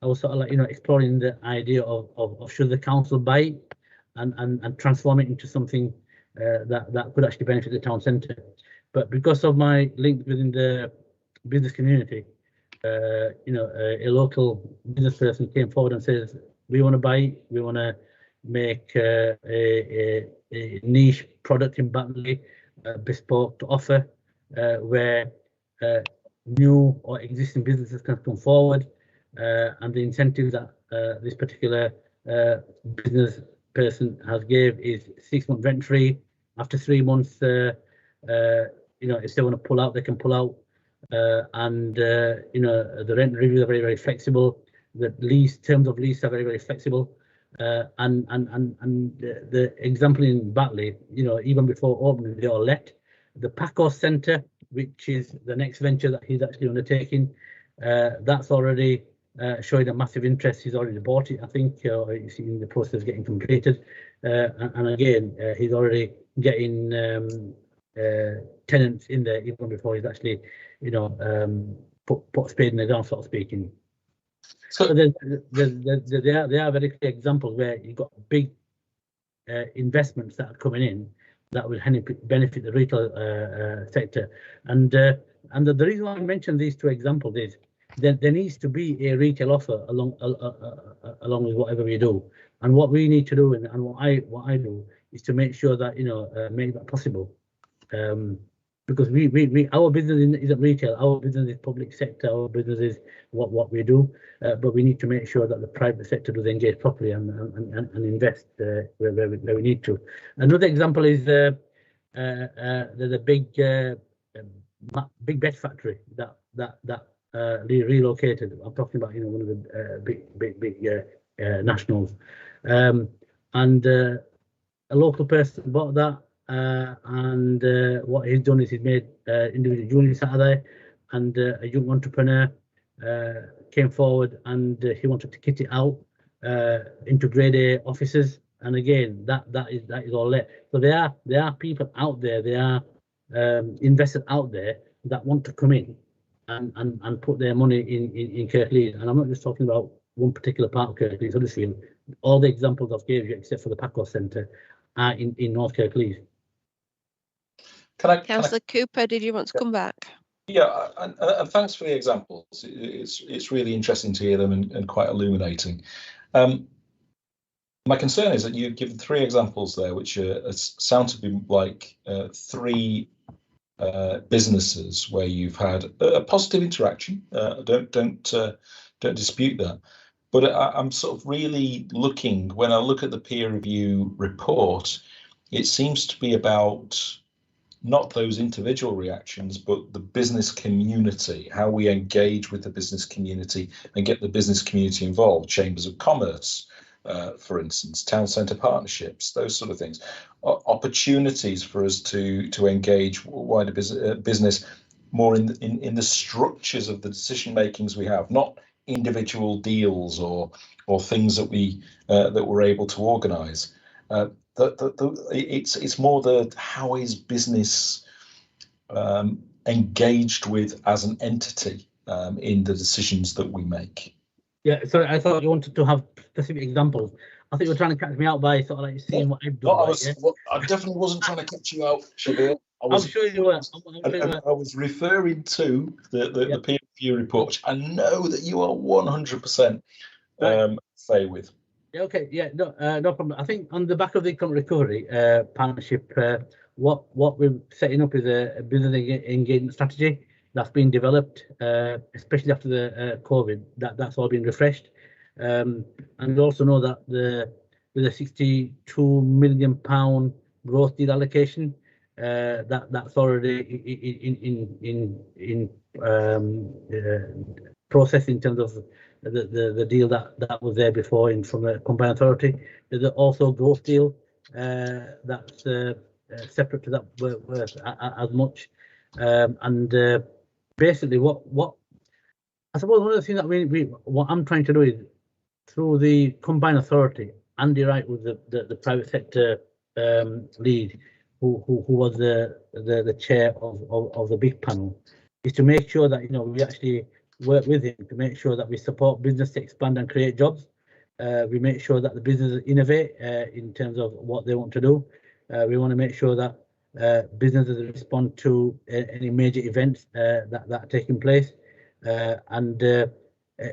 of like, you know, exploring the idea of should the council buy it and transform it into something that could actually benefit the town centre. But because of my link within the business community, you know, a local business person came forward and says, we want to buy it, we want to make a niche product in Batley, bespoke to offer, where new or existing businesses can come forward, and the incentives that this particular business person has gave is 6 months rent free. After 3 months, you know, if they want to pull out, they can pull out, and you know, the rent reviews are very, very flexible. The terms of lease are very, very flexible, and the example in Batley, you know, even before opening, they all let. The Paco Centre, which is the next venture that he's actually undertaking, that's already showing a massive interest. He's already bought it, I think, it's in the process of getting completed, and again, he's already getting tenants in there even before he's actually, you know, put a spade in the ground, sort of speaking. So there are very clear examples where you've got big investments that are coming in that will benefit the retail sector, and the reason why I mentioned these two examples is that there needs to be a retail offer along with whatever we do, and what we need to do, and what I do, is to make sure that, you know, make that possible, because our business isn't retail, our business is public sector, our business is what we do, but we need to make sure that the private sector does engage properly and invest where we need to. Another example is there's a big bed factory that relocated. I'm talking about, you know, one of the big nationals, and a local person bought that, and what he's done is he's made individual units out of there, and a young entrepreneur came forward and he wanted to kit it out into grade A offices, and again, that is all let. So there are people out there, there are investors out there that want to come in and put their money in Kirklees, and I'm not just talking about one particular part of Kirklees, Huddersfield. All the examples I've given you, except for the Paco Centre, are in North Kirklees. Councillor Cooper, did you want to come back? Yeah, and thanks for the examples. It's really interesting to hear them and quite illuminating. My concern is that you've given 3 examples there, which sound to be like 3 businesses where you've had a positive interaction. Don't dispute that. But I'm sort of really looking, when I look at the peer review report, it seems to be about not those individual reactions, but the business community, how we engage with the business community and get the business community involved. Chambers of Commerce, for instance, town centre partnerships, those sort of things. Opportunities for us to engage wider business more in the structures of the decision makings we have, not individual deals or things that we're able to organise. It's more the how is business engaged with as an entity in the decisions that we make. Yeah, so I thought you wanted to have specific examples. I think you were trying to catch me out by sort of like seeing what I've done. I definitely wasn't trying to catch you out, Shabir. I'm sure you were. I was referring to the peer review report, which I know that you are 100% say with. Yeah, okay, yeah, no problem. I think on the back of the economic recovery partnership, what we're setting up is a business engagement strategy that's been developed, especially after the COVID. That's all been refreshed, and we also know that with a £62 million growth deal allocation, that's already in process in terms of the deal that was there before from the combined authority. There's also a growth deal that's separate to that worth as much, and basically what I suppose one of the things that what I'm trying to do is through the combined authority. Andy Wright was the private sector lead who was the chair of the big panel, is to make sure that we actually work with him to make sure that we support business to expand and create jobs. We make sure that the businesses innovate in terms of what they want to do. We want to make sure that businesses respond to any major events that are taking place, and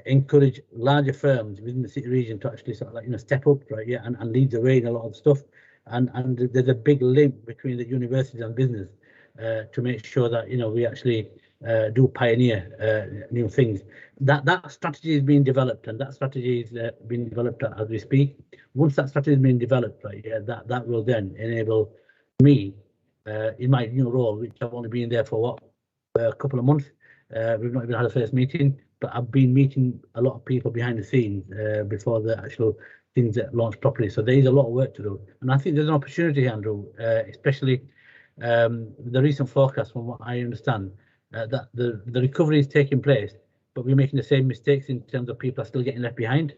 encourage larger firms within the city region to actually sort of like step up, right? Yeah, and lead the way in a lot of stuff. And there's a big link between the universities and business to make sure that we actually do pioneer new things. That strategy is being developed, and that strategy is being developed as we speak. Once that strategy has been developed, right, yeah, that will then enable me in my new role, which I've only been there for a couple of months. We've not even had a first meeting, but I've been meeting a lot of people behind the scenes before the actual things that launch properly. So there is a lot of work to do, and I think there's an opportunity, Andrew, especially the recent forecast, from what I understand, that the recovery is taking place, but we're making the same mistakes in terms of people are still getting left behind,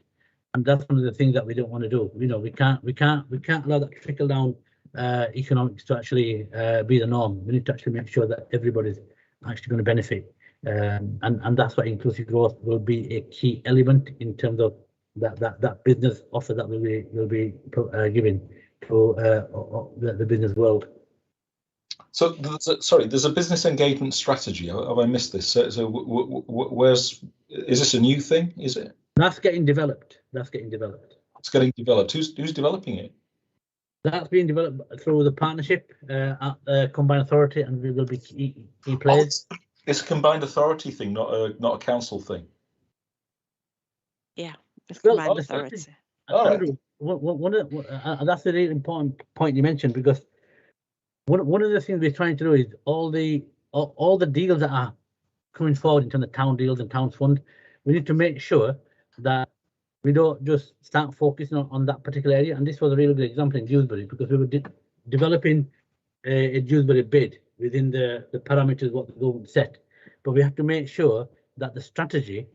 and that's one of the things that we don't want to do. We can't allow that trickle down economics to actually be the norm. We need to actually make sure that everybody's actually going to benefit, and that's why inclusive growth will be a key element in terms of that business offer that will be giving to the business world. So, there's a business engagement strategy. Have I missed this? So is this a new thing? Is it? That's getting developed. It's getting developed. Who's developing it? That's being developed through the partnership at the combined authority, and we will be key players. It's a combined authority thing, not a council thing. Yeah, it's combined authority. That's a really important point you mentioned, because one of the things we're trying to do is all the deals that are coming forward in terms of town deals and towns fund, we need to make sure that we don't just start focusing on that particular area. And this was a really good example in Dewsbury, because we were developing a Dewsbury bid within the parameters what the government set, but we have to make sure that the strategy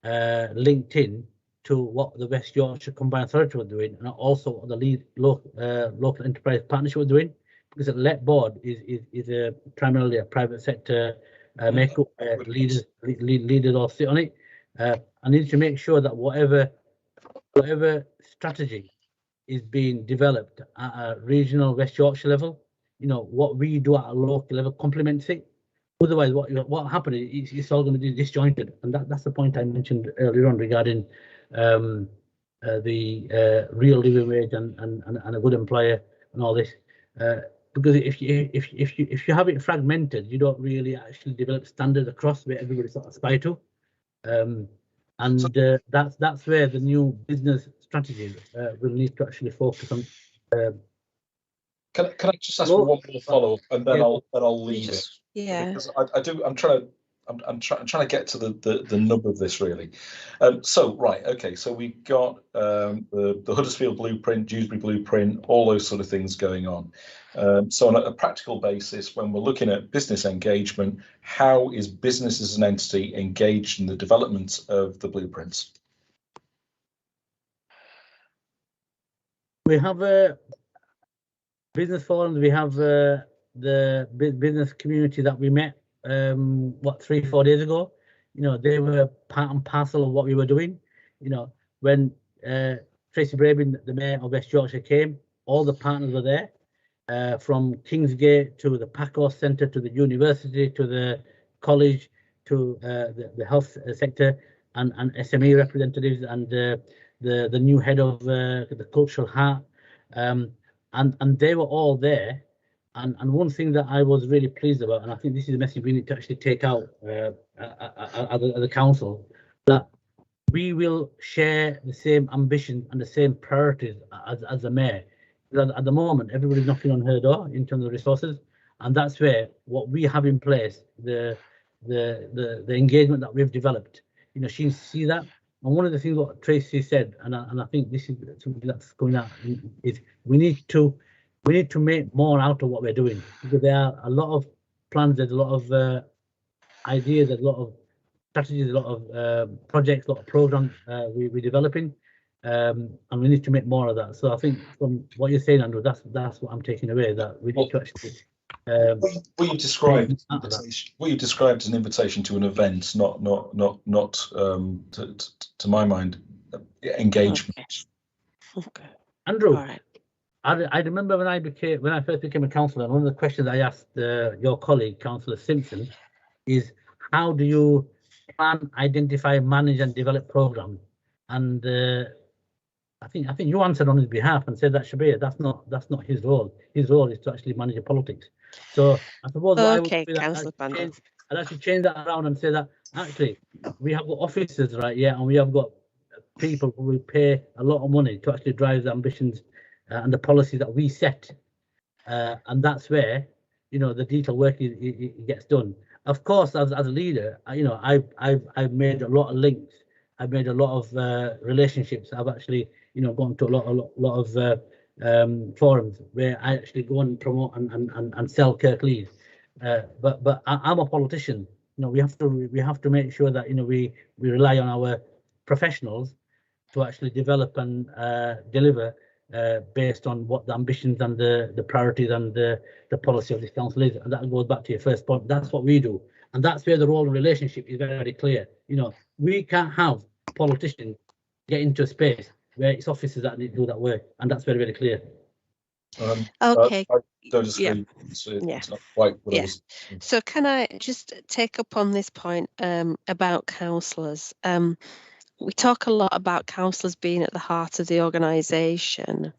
linked in to what the West Yorkshire Combined Authority was doing, and also what the local enterprise partnership was doing, because the LET board is primarily a private sector makeup. Leaders all sit on it. I need to make sure that whatever strategy is being developed at a regional West Yorkshire level, what we do at a local level complements it. Otherwise, what happened is it's all going to be disjointed, and that's the point I mentioned earlier on regarding the real living wage and a good employer and all this. because if you have it fragmented, you don't really actually develop standards across where everybody sort of aspire to. That's where the new business strategy will need to actually focus on. Can I just ask one more follow-up, and then I'll leave it? Yeah. Because I'm trying to get to the nub of this really. So we've got the Huddersfield Blueprint, Dewsbury Blueprint, all those sort of things going on. So on a practical basis, when we're looking at business engagement, how is business as an entity engaged in the development of the blueprints? We have a business forums. We have the business community that we met 3-4 days ago. They were part and parcel of what we were doing. When Tracy Brabin, the Mayor of West Yorkshire, came, all the partners were there, from Kingsgate to the Packhouse Centre to the university to the college to the health sector and SME representatives and the new head of the cultural heart, and they were all there. And one thing that I was really pleased about, and I think this is a message we need to actually take out at the council, that we will share the same ambition and the same priorities as the mayor. Because at the moment, everybody's knocking on her door in terms of resources, and that's where what we have in place, the engagement that we've developed, she see that. And one of the things what Tracy said, and I think this is something that's going out, is we need to make more out of what we're doing, because there are a lot of plans, there's a lot of ideas, there's a lot of strategies, a lot of projects, a lot of programs we're developing, and we need to make more of that. So I think from what you're saying, Andrew, that's what I'm taking away, that we need to actually. What you described as an invitation to an event, not to my mind, engagement. Okay. Andrew. All right. I remember when I first became a councillor, one of the questions I asked your colleague, Councillor Simpson, is how do you plan, identify, manage, and develop programs? And I think you answered on his behalf and said that Shabir, that's not his role. His role is to actually manage the politics. So I suppose I'd actually change that around and say that actually we have got officers, right? Yeah, and we have got people who will pay a lot of money to actually drive the ambitions and the policy that we set, and that's where the detailed work gets done. Of course, as a leader, I've made a lot of links. I've made a lot of relationships. I've actually gone to a lot of forums where I actually go and promote and sell Kirklees. But I'm a politician. We have to make sure that we rely on our professionals to actually develop and deliver based on what the ambitions and the priorities and the policy of this council is. And that goes back to your first point. That's what we do, and that's where the role and relationship is very, very clear. We can't have politicians get into a space where it's officers that need to do that work, and that's very, very clear. Okay. I don't disagree. It's not quite what I was. So can I just take up on this point about councillors? We talk a lot about councillors being at the heart of the organisation.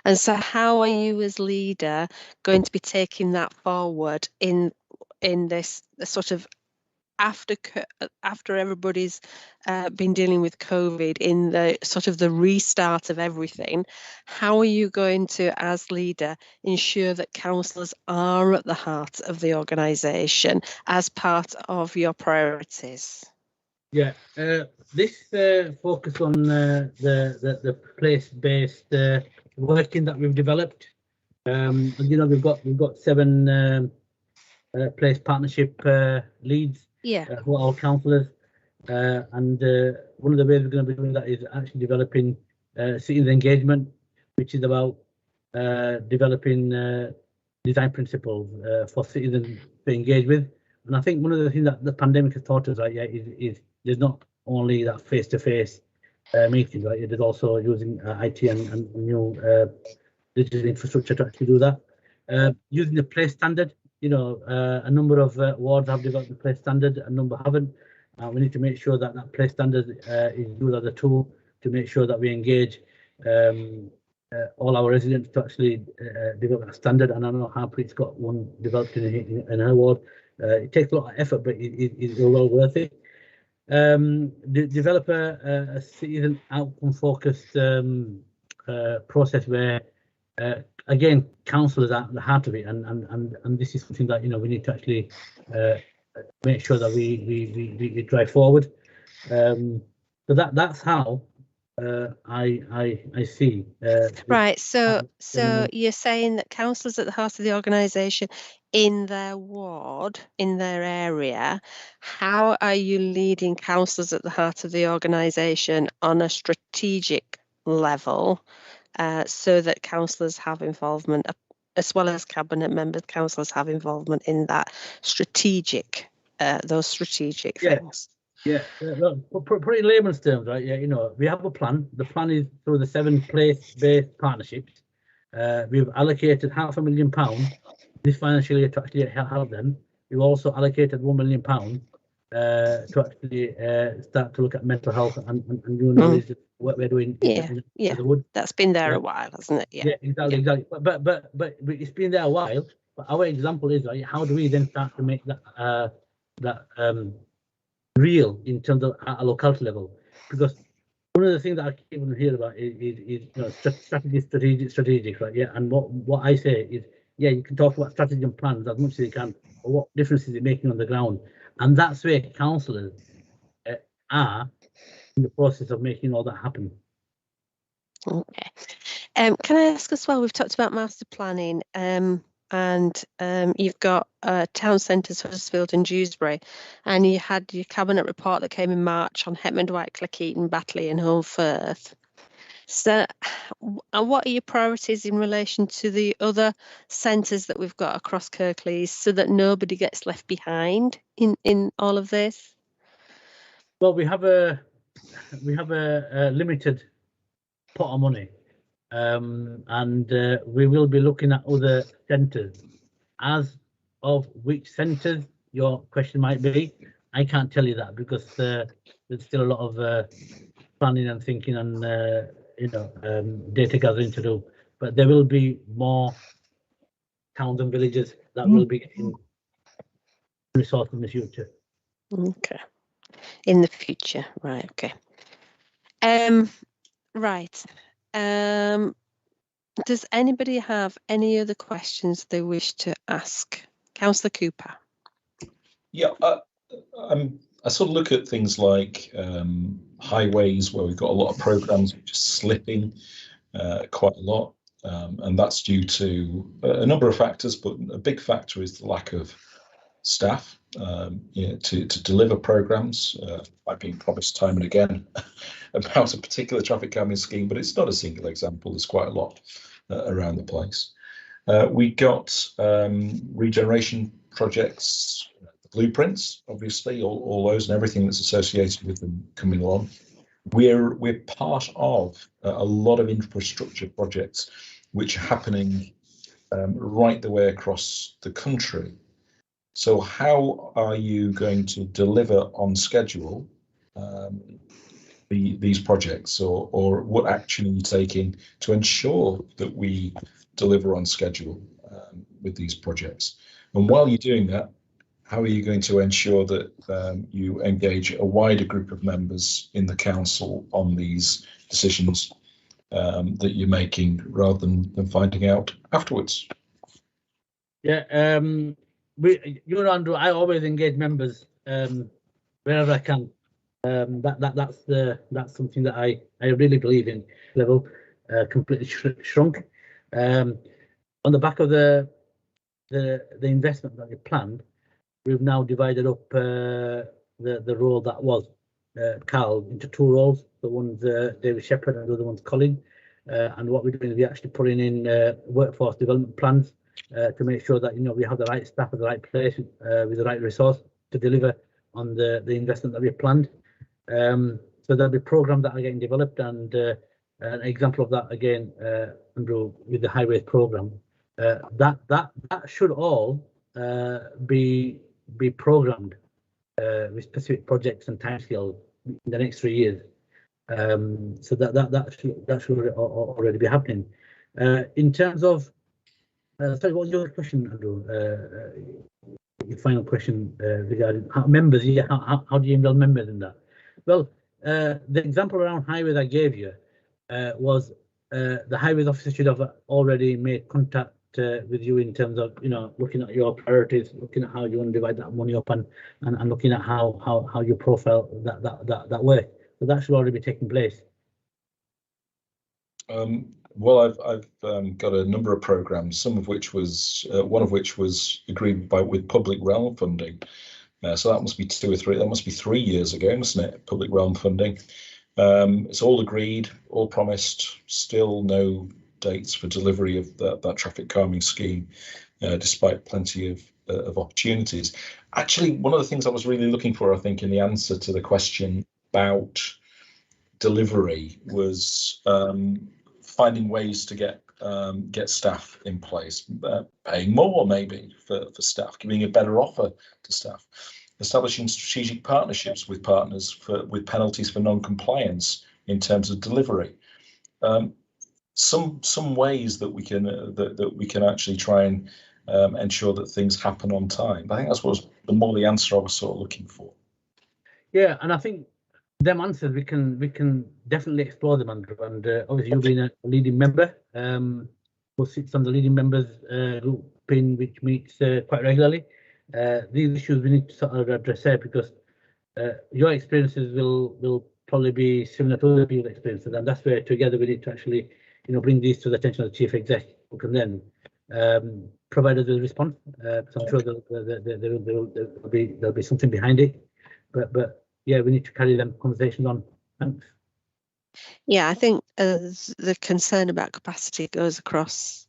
And so how are you as leader going to be taking that forward in this sort of after everybody's been dealing with COVID, in the sort of the restart of everything? How are you going to, as leader, ensure that councillors are at the heart of the organisation as part of your priorities? Yeah, this focus on the place-based working that we've developed. And, we've got 7 place partnership leads. Who are all councillors, and one of the ways we're going to be doing that is actually developing citizen engagement, which is about developing design principles for citizens to engage with. And I think one of the things that the pandemic has taught us, right, is there's not only that face-to-face meeting, right? There's also using IT and new digital infrastructure to actually do that. Using the place standard. A number of wards have developed the place standard, a number haven't. We need to make sure that place standard is used as a tool to make sure that we engage all our residents to actually develop a standard, and I know Harpreet's got one developed in her ward. It takes a lot of effort, but it's well worth it. Develop a citizen outcome focused process where again councillors are at the heart of it, and this is something that we need to actually make sure that we drive forward. So that's how I see. Right. So you're saying that councillors at the heart of the organisation in their ward, in their area. How are you leading councillors at the heart of the organisation on a strategic level, so that councillors have involvement, as well as cabinet members? Councillors have involvement in that strategic, those strategic things. Yeah, put in layman's terms, right? Yeah, we have a plan. The plan is through the 7 place-based partnerships. We've allocated £500,000 this financial year to actually help them. We've also allocated £1 million to actually start to look at mental health and what we're doing. That's been there a while, hasn't it? Yeah, exactly. But it's been there a while. But our example is, right, how do we then start to make that real in terms of at a locality level? Because one of the things that I keep on hearing about is strategic, right? Yeah, and what I say is, you can talk about strategy and plans as much as you can, but what difference is it making on the ground? And that's where councillors are in the process of making all that happen. Okay. Can I ask as well, we've talked about master planning, and you've got town centres, Huddersfield and Dewsbury, and you had your cabinet report that came in March on Hetmond, White, Cleckheaton, Batley and Holmfirth. So what are your priorities in relation to the other centres that we've got across Kirklees, so that nobody gets left behind in all of this? Well, we have a limited pot of money, and we will be looking at other centres. As of which centres your question might be, I can't tell you that, because there's still a lot of planning and thinking and data gathering to do. But there will be more towns and villages that will be getting resources in the future. Okay, in the future, right? Okay. Right. Does anybody have any other questions they wish to ask? Councillor Cooper. Yeah, I sort of look at things like highways, where we've got a lot of programs which are slipping quite a lot, and that's due to a number of factors, but a big factor is the lack of staff to deliver programs. I've been promised time and again about a particular traffic calming scheme, but it's not a single example. There's quite a lot around the place. We got regeneration projects, the blueprints, obviously, all those and everything that's associated with them coming along. We're part of a lot of infrastructure projects which are happening right the way across the country. So how are you going to deliver on schedule these projects, or what action are you taking to ensure that we deliver on schedule with these projects? And while you're doing that, how are you going to ensure that you engage a wider group of members in the council on these decisions that you're making, rather than finding out afterwards? Yeah, Andrew, I always engage members wherever I can. That's something that I really believe in. Level completely shrunk. On the back of the investment that we planned, we've now divided up the role that was Carl into 2 roles. The one's David Shepherd and the other one's Colin. And what we're doing is we're actually putting in workforce development plans to make sure that we have the right staff at the right place with the right resource to deliver on the investment that we've planned. So there'll be programs that are getting developed, and an example of that again, Andrew, with the highways program, that should all be programmed with specific projects and timescales in the next 3 years. So that should already be happening. In terms of, sorry, what was your question, Andrew? Your final question regarding members. Yeah, how do you involve members in that? Well, the example around highways I gave you was the highways officer should have already made contact with you in terms of, you know, looking at your priorities, looking at how you want to divide that money up, and looking at how you profile that work. So that should already be taking place. Well, I've got a number of programs, some of which was one of which was agreed with public realm funding. So that must be 2 or 3. That must be 3 years ago, mustn't it? Public realm funding. It's all agreed, all promised. Still no dates for delivery of that traffic calming scheme, despite plenty of opportunities. Actually, one of the things I was really looking for, I think, in the answer to the question about delivery was finding ways to get staff in place, paying more maybe for staff, giving a better offer to staff, establishing strategic partnerships with partners with penalties for non-compliance in terms of delivery. Some ways that we can that we can actually try and ensure that things happen on time. I think that's what was the answer I was sort of looking for. Yeah, and I think them answers we can definitely explore them, Andrew. And obviously you've been a leading member, who sits on the leading members group in which meets quite regularly. These issues we need to sort of address there, because your experiences will probably be similar to other people's experiences, and that's where together we need to actually, you know, bring these to the attention of the chief exec, who can then provide us with a response. So I'm sure there'll be something behind it, but yeah, we need to carry them conversations on. Thanks. Yeah, I think the concern about capacity goes across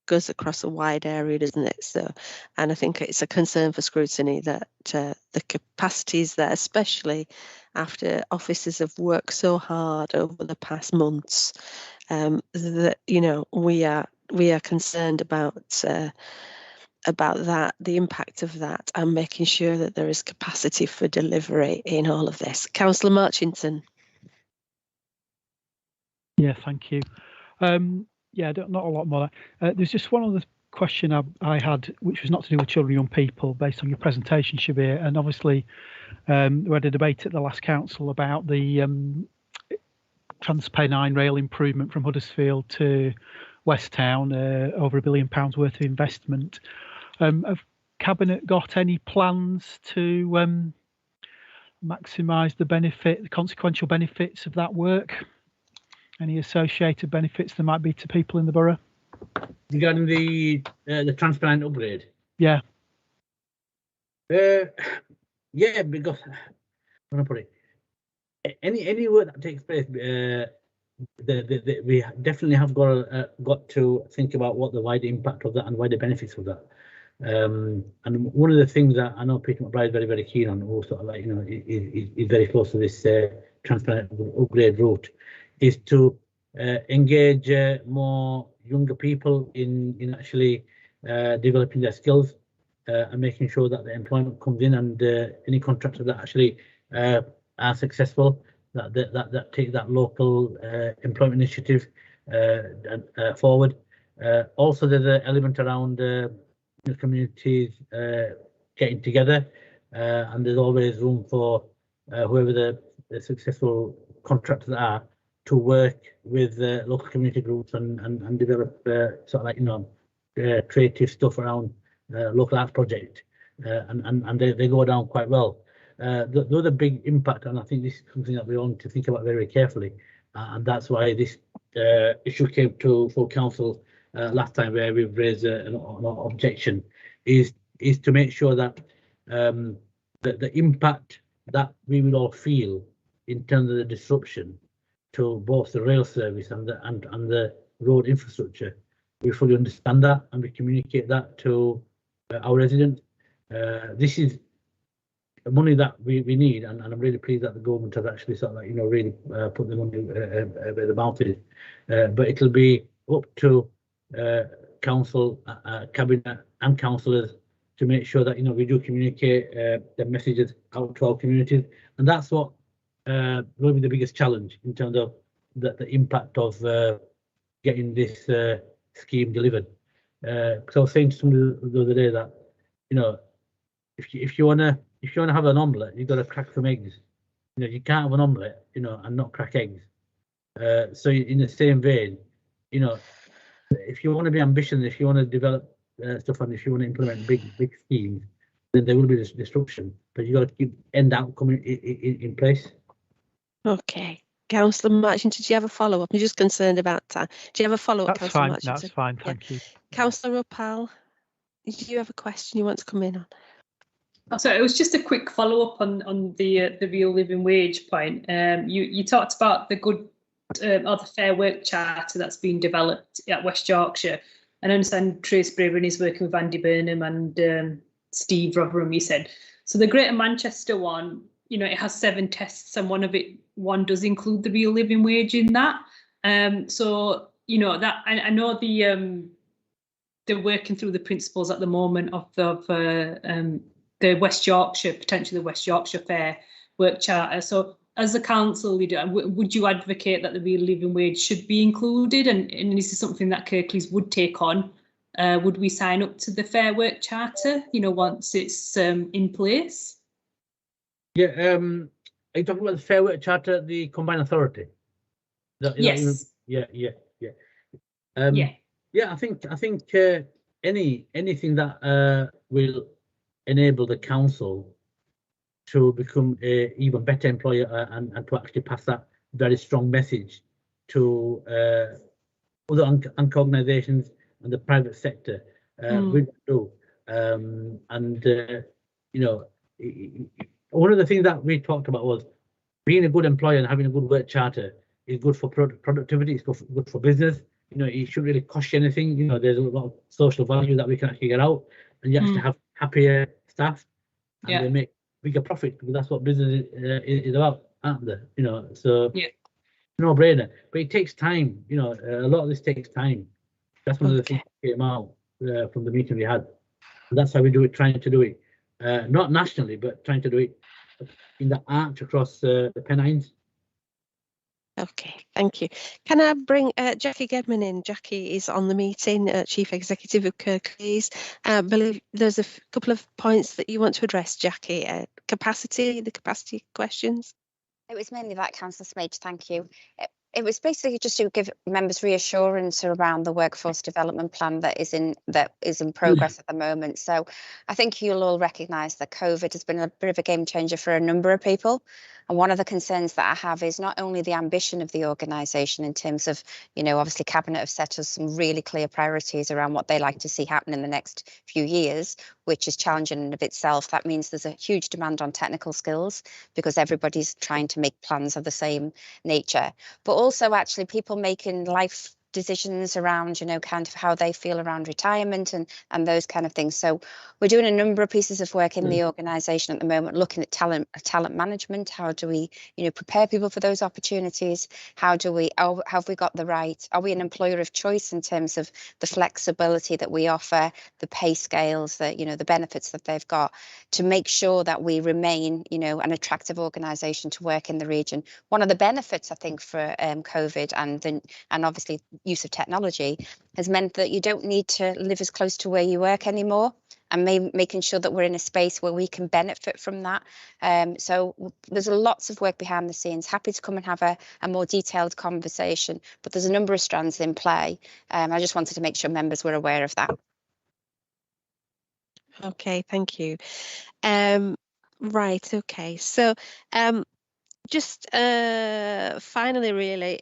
a wide area, doesn't it? So, and I think it's a concern for Scrutiny that the capacity is there, especially after officers have worked so hard over the past months. That, you know, we are concerned about that, the impact of that, and making sure that there is capacity for delivery in all of this. Councillor Marchington. Yeah, thank you. Yeah, not a lot more. There's just one other question I had, which was not to do with children and young people, based on your presentation, Shabir. And obviously, we had a debate at the last council about the Transpennine rail improvement from Huddersfield to West Town, over £1 billion worth of investment. Have Cabinet got any plans to maximise the consequential benefits of that work? Any associated benefits there might be to people in the borough? Regarding the Transpennine upgrade? Yeah. Yeah, because I'm gonna put it. Any work that takes place, we definitely have got to think about what the wider impact of that and wider benefits of that. And one of the things that I know Peter McBride is very, very keen on, also, like, you know, is very close to this Transpennine upgrade route, is to engage more younger people in actually developing their skills and making sure that the employment comes in, and any contractors that actually are successful, that take that local employment initiative forward. Also, there's an element around the communities getting together, and there's always room for whoever the successful contractors are to work with local community groups and develop sort of like, you know, creative stuff around local arts project, and they go down quite well. The other big impact, and I think this is something that we all need to think about very carefully, and that's why this issue came to full council last time, where we've raised an objection, is to make sure that the impact that we will all feel in terms of the disruption to both the rail service and the road infrastructure, we fully understand that and we communicate that to our residents. This is money that we need, and I'm really pleased that the government has actually sort of like, you know, really put the money where the mouth is. But it'll be up to council, cabinet, and councillors to make sure that, you know, we do communicate the messages out to our communities, and that's what will be the biggest challenge in terms of the impact of getting this scheme delivered. Because I was saying to somebody the other day that, you know, if you wanna have an omelette, you've got to crack some eggs. You know, you can't have an omelette, you know, and not crack eggs. So in the same vein, you know, if you want to be ambitious, if you want to develop stuff, and if you want to implement big schemes, then there will be this disruption. But you got to keep end outcome in place. Okay. Councillor Marchington, did you have a follow-up? I'm just concerned about time. Do you have a follow-up, That's Councillor fine. Marchington? That's fine. Thank you. Councillor Rapal, do you have a question you want to come in on? Oh, so it was just a quick follow-up on the real living wage point. You talked about the good or the Fair Work Charter that's been developed at West Yorkshire. And I understand Trace Braven is working with Andy Burnham and Steve Rotherham, you said. So the Greater Manchester one, you know, it has 7 tests, and one does include the real living wage in that. So, you know, that I know they're working through the principles at the moment of the West Yorkshire, potentially the West Yorkshire Fair Work Charter. So as a council leader, would you advocate that the real living wage should be included? And is this something that Kirklees would take on? Would we sign up to the Fair Work Charter, you know, once it's in place? Yeah, are you talking about the Fair Work Charter, the Combined Authority? Yes. Yeah. I think anything that will enable the council to become a even better employer and to actually pass that very strong message to other organisations and the private sector, we do. You know, one of the things that we talked about was being a good employer and having a good work charter is good for productivity. It's good for business. You know, it shouldn't really cost you anything. You know, there's a lot of social value that we can actually get out, and you actually have happier staff, and they make bigger profit, because that's what business is about, aren't they? You know, so no brainer. But it takes time. You know, a lot of this takes time. That's one of the things that came out from the meeting we had. And that's how we do it, trying to do it, not nationally, but trying to do it in the arch across the Pennines. Okay, thank you. Can I bring Jackie Gedman in? Jackie is on the meeting, Chief Executive of Kirklees. I believe there's a couple of points that you want to address, Jackie. The capacity questions. It was mainly that, Councillor Smage, thank you. It was basically just to give members reassurance around the workforce development plan that is in progress at the moment. So I think you'll all recognise that COVID has been a bit of a game changer for a number of people. And one of the concerns that I have is not only the ambition of the organisation in terms of, you know, obviously Cabinet have set us some really clear priorities around what they like to see happen in the next few years, which is challenging in and of itself. That means there's a huge demand on technical skills because everybody's trying to make plans of the same nature. But also actually people making life decisions around, you know, kind of how they feel around retirement and those kind of things. So we're doing a number of pieces of work in the organisation at the moment, looking at talent management. How do we, you know, prepare people for those opportunities? How do we, have we got the right, are we an employer of choice in terms of the flexibility that we offer, the pay scales, that, you know, the benefits that they've got, to make sure that we remain, you know, an attractive organisation to work in the region. One of the benefits, I think, for COVID and obviously use of technology has meant that you don't need to live as close to where you work anymore, and making sure that we're in a space where we can benefit from that. So there's lots of work behind the scenes. Happy to come and have a more detailed conversation, but there's a number of strands in play. I just wanted to make sure members were aware of that. Okay, thank you. Right, okay. So just finally, really,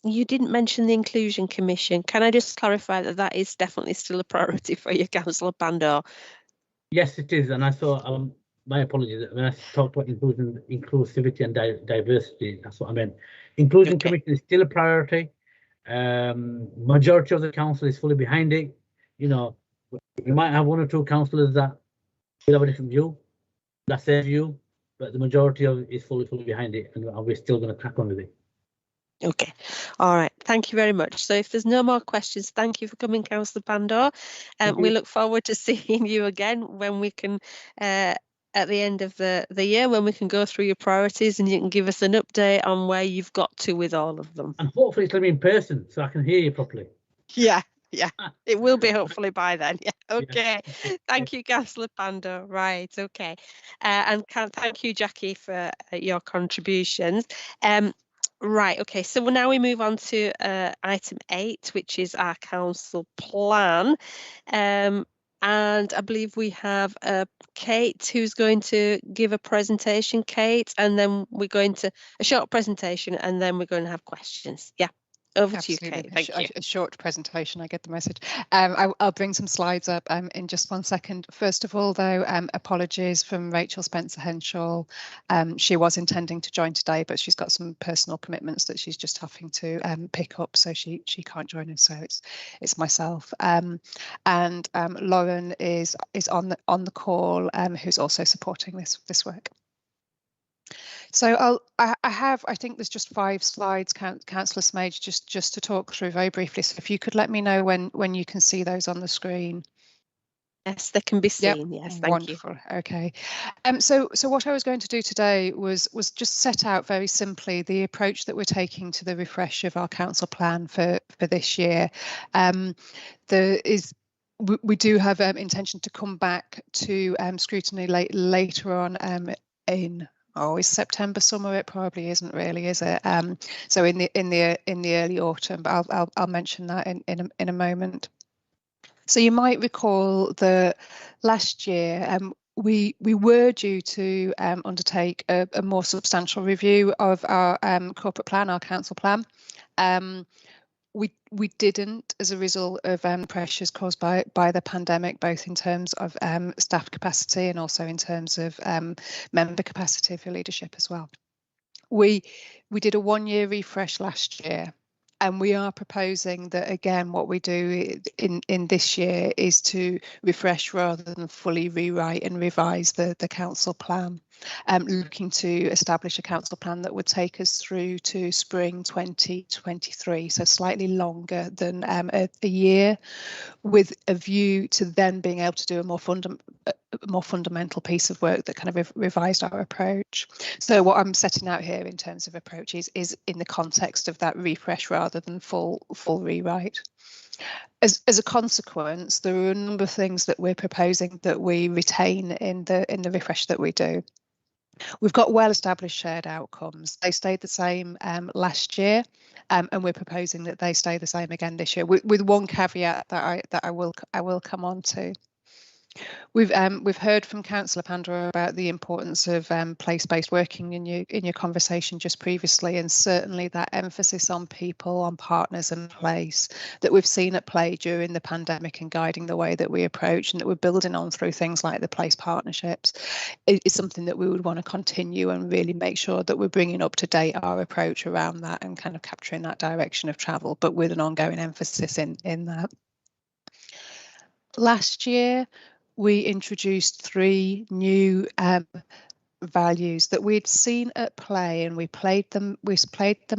you didn't mention the Inclusion Commission. Can I just clarify that that is definitely still a priority for you, Councillor Pandor? Yes, it is. And I saw, my apologies, when I talked about inclusivity and diversity, that's what I meant. Inclusion Commission is still a priority. Majority of the council is fully behind it. You know, we might have 1 or 2 councillors that will have a different view. That's their view, but the majority of it is fully behind it, and we're still going to crack on with it. Okay, all right, thank you very much. So if there's no more questions, thank you for coming, Councillor Pandor. We look forward to seeing you again when we can, at the end of the year, when we can go through your priorities and you can give us an update on where you've got to with all of them. And hopefully it's going to be in person so I can hear you properly. Yeah, Yeah, it will be hopefully by then. Yeah, okay. Thank you, Councillor Pando. Right, okay. And thank you, Jackie, for your contributions. Right, okay, so now we move on to item 8, which is our council plan. And I believe we have Kate who's going to give a presentation, Kate, and then we're going to a short presentation, and then we're going to have questions. Yeah. Over Absolutely. to you, Kate. Thank you. A short presentation, I get the message. I'll bring some slides up in just one second. First of all, though, apologies from Rachel Spencer-Henshaw. She was intending to join today, but she's got some personal commitments that she's just having to pick up, so she can't join us. So it's myself. And Lauren is on the call, who's also supporting this work. So I think there's just 5 slides, Councillor Smage, just to talk through very briefly. So if you could let me know when you can see those on the screen. Yes, they can be seen. Yep. Yes, thank Wonderful. You. Okay. So what I was going to do today was just set out very simply the approach that we're taking to the refresh of our council plan for this year. We do have intention to come back to scrutiny later on in. Oh, is September summer? It probably isn't really, is it? So in the early autumn, but I'll mention that in a moment. So you might recall that last year we were due to undertake a more substantial review of our corporate plan, our council plan. We didn't, as a result of pressures caused by the pandemic, both in terms of staff capacity and also in terms of member capacity for leadership as well. We did a 1-year refresh last year, and we are proposing that, again, what we do in this year is to refresh rather than fully rewrite and revise the council plan. Looking to establish a council plan that would take us through to spring 2023, so slightly longer than a year, with a view to then being able to do a more fundamental piece of work that kind of revised our approach. So what I'm setting out here in terms of approach is in the context of that refresh rather than full rewrite. As a consequence, there are a number of things that we're proposing that we retain in the refresh that we do. We've got well-established shared outcomes. They stayed the same last year, and we're proposing that they stay the same again this year, with one caveat that I will come on to. We've heard from Councillor Pandora about the importance of place-based working in your conversation just previously, and certainly that emphasis on people, on partners and place that we've seen at play during the pandemic and guiding the way that we approach and that we're building on through things like the place partnerships is something that we would want to continue and really make sure that we're bringing up to date our approach around that and kind of capturing that direction of travel, but with an ongoing emphasis in that. Last year, we introduced 3 new values that we'd seen at play, and we played them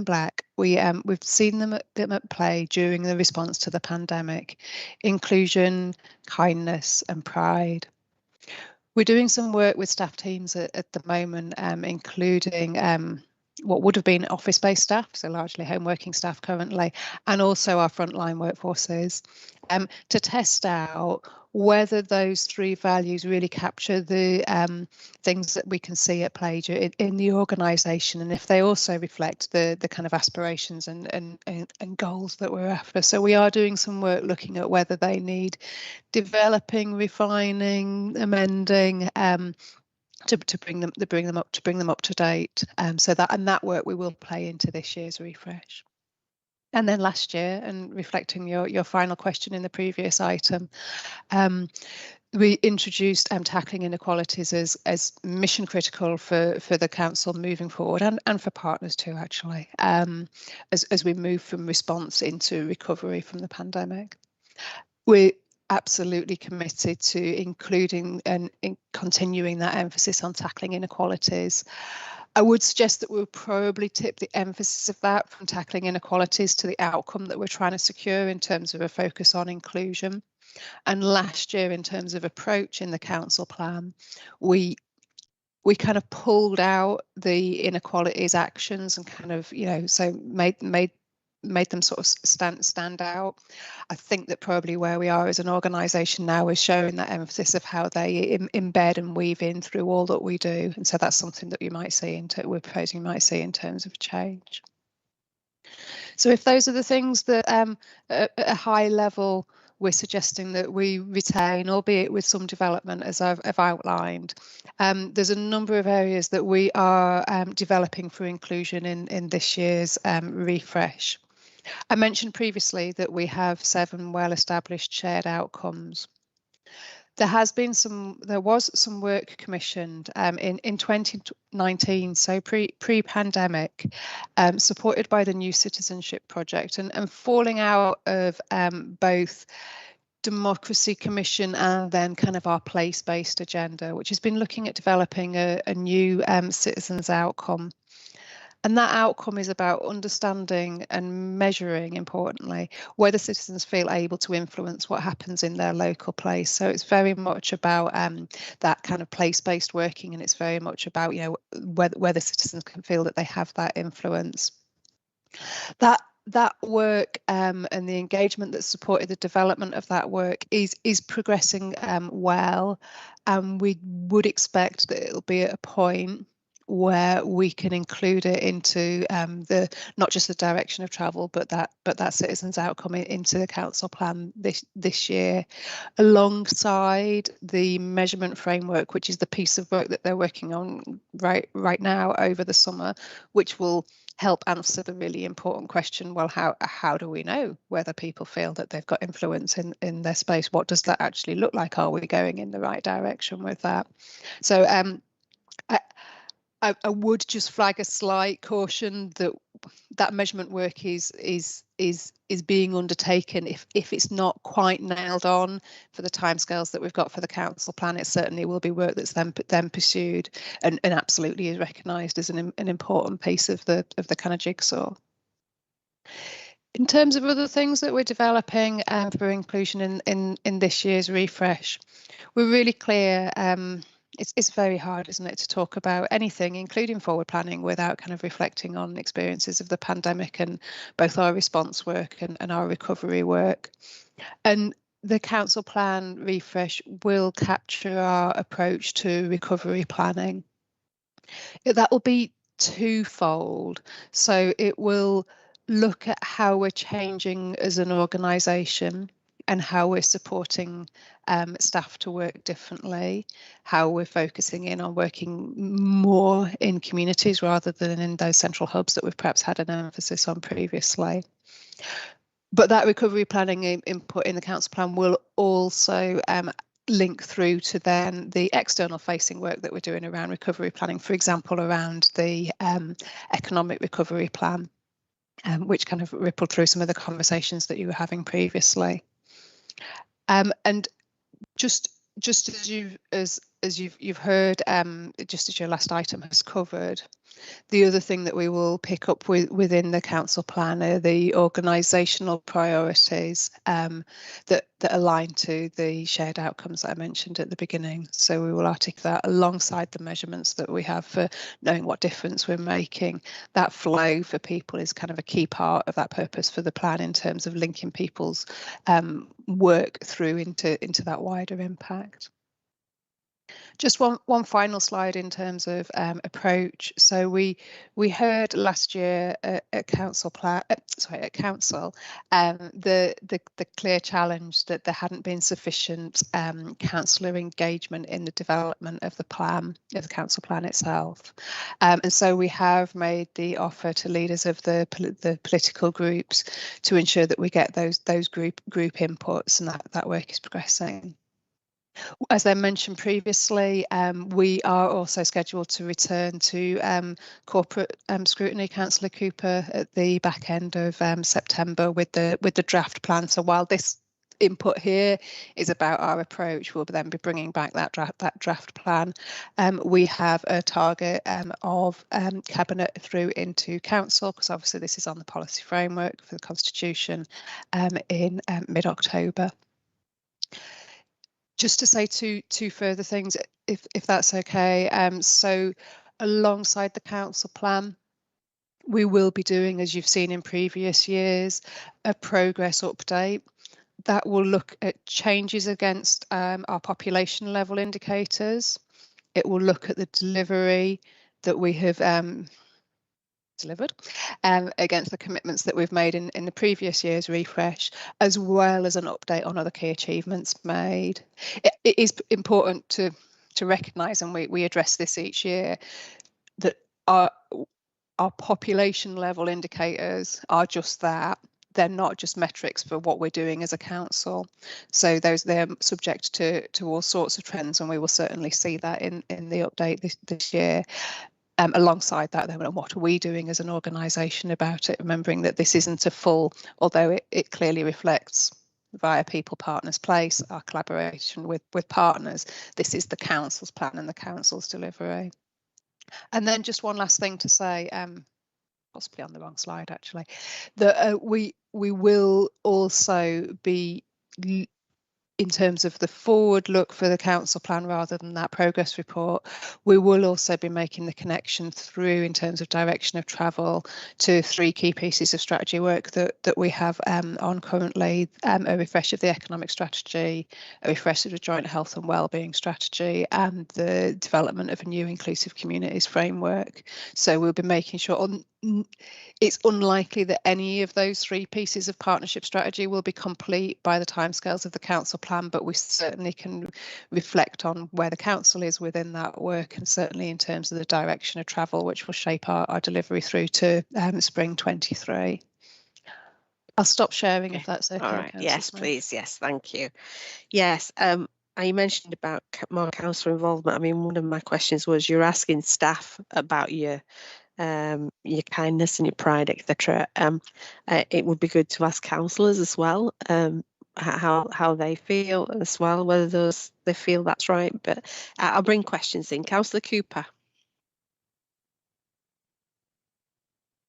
back. We've seen them at play during the response to the pandemic: inclusion, kindness, and pride. We're doing some work with staff teams at the moment, including what would have been office-based staff, so largely home working staff currently, and also our frontline workforces, to test out whether those 3 values really capture the things that we can see at play in the organisation, and if they also reflect the kind of aspirations and goals that we're after. So we are doing some work looking at whether they need developing, refining, amending, to bring them up to date. So that work we will play into this year's refresh. And then last year, and reflecting your final question in the previous item, we introduced tackling inequalities as mission critical for the council moving forward, and for partners too, actually, as we move from response into recovery from the pandemic. We're absolutely committed to including and continuing that emphasis on tackling inequalities. I would suggest that we'll probably tip the emphasis of that from tackling inequalities to the outcome that we're trying to secure in terms of a focus on inclusion. And last year, in terms of approach in the council plan, we kind of pulled out the inequalities actions and kind of, so made made them sort of stand out. I think that probably where we are as an organisation now is showing that emphasis of how they embed and weave in through all that we do, and so that's something that you might see we're proposing you might see in terms of change. So if those are the things that at a high level we're suggesting that we retain, albeit with some development, as I've outlined. There's a number of areas that we are developing for inclusion in this year's refresh. I mentioned previously that we have 7 well-established shared outcomes. There was some work commissioned in 2019, so pre-pandemic, supported by the New Citizenship Project, and falling out of both Democracy Commission and then kind of our place-based agenda, which has been looking at developing a new citizens outcome. And that outcome is about understanding and measuring, importantly, whether citizens feel able to influence what happens in their local place. So it's very much about that kind of place-based working, and it's very much about, whether citizens can feel that they have that influence. That work and the engagement that supported the development of that work is progressing well, and we would expect that it'll be at a point where we can include it into the not just the direction of travel, but that citizens outcome into the council plan this year, alongside the measurement framework, which is the piece of work that they're working on right now over the summer, which will help answer the really important question, well, how do we know whether people feel that they've got influence in their space? What does that actually look like? Are we going in the right direction with that? So I would just flag a slight caution that measurement work is being undertaken. If it's not quite nailed on for the timescales that we've got for the council plan, it certainly will be work that's then pursued and absolutely is recognised as an important piece of the kind of jigsaw. In terms of other things that we're developing for inclusion in this year's refresh, we're really clear. It's very hard, isn't it, to talk about anything, including forward planning, without kind of reflecting on experiences of the pandemic and both our response work and our recovery work. And the council plan refresh will capture our approach to recovery planning. That will be twofold. So it will look at how we're changing as an organisation and how we're supporting staff to work differently, how we're focusing in on working more in communities rather than in those central hubs that we've perhaps had an emphasis on previously. But that recovery planning input in the council plan will also link through to then the external facing work that we're doing around recovery planning, for example, around the economic recovery plan, which kind of rippled through some of the conversations that you were having previously. And just as you've heard, just as your last item has covered, the other thing that we will pick up within the council plan are the organisational priorities that align to the shared outcomes that I mentioned at the beginning. So we will articulate that alongside the measurements that we have for knowing what difference we're making. That flow for people is kind of a key part of that purpose for the plan in terms of linking people's work through into that wider impact. Just one final slide in terms of approach. So we heard last year at council the clear challenge that there hadn't been sufficient councillor engagement in the development of the plan, of the council plan itself, and so we have made the offer to leaders of the political groups to ensure that we get those group inputs, and that work is progressing. As I mentioned previously, we are also scheduled to return to corporate scrutiny, Councillor Cooper, at the back end of September with the draft plan. So while this input here is about our approach, we'll then be bringing back that draft plan. We have a target of cabinet through into council, because obviously this is on the policy framework for the constitution in mid-October. Just to say two further things, if that's okay. So alongside the council plan, We will be doing, as you've seen in previous years, a progress update that will look at changes against our population level indicators. It will look at the delivery that we have delivered against the commitments that we've made in the previous year's refresh, as well as an update on other key achievements made. It is important to recognise, and we address this each year, that our population level indicators are just that. They're not just metrics for what we're doing as a council. So they're subject to all sorts of trends, and we will certainly see that in the update this year. Alongside that, then, what are we doing as an organisation about it? Remembering that this isn't a full, although it clearly reflects via people, partners, place, our collaboration with partners. This is the council's plan and the council's delivery. And then just one last thing to say, possibly on the wrong slide actually, that we will also be, in terms of the forward look for the council plan rather than that progress report, we will also be making the connection through in terms of direction of travel to 3 key pieces of strategy work that we have on currently: a refresh of the economic strategy, a refresh of the joint health and wellbeing strategy, and the development of a new inclusive communities framework. So we'll be making sure it's unlikely that any of those 3 pieces of partnership strategy will be complete by the timescales of the council plan, but we certainly can reflect on where the council is within that work, and certainly in terms of the direction of travel, which will shape our delivery through to spring 23. I'll stop sharing if that's okay. All right. Yes, Smith. please. Yes, thank you. Yes. You mentioned about more council involvement. I mean, one of my questions was, you're asking staff about your kindness and your pride, etc. It would be good to ask councillors as well, how they feel as well, whether they feel that's right. But I'll bring questions in. Councillor Cooper.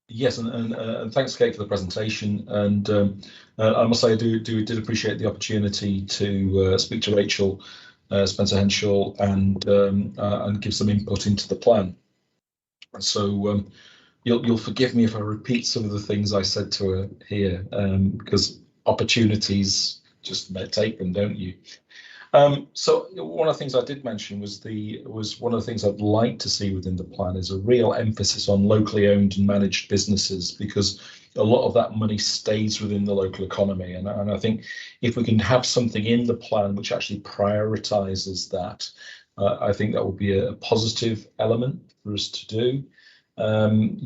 Yes, and thanks, Kate, for the presentation. And I must say, I did appreciate the opportunity to speak to Rachel Spencer Henshaw and give some input into the plan. So you'll forgive me if I repeat some of the things I said to her here, because opportunities just take them, don't you? So one of the things I did mention was one of the things I'd like to see within the plan is a real emphasis on locally owned and managed businesses, because a lot of that money stays within the local economy. And I think if we can have something in the plan which actually prioritises that, I think that would be a positive element for us to do.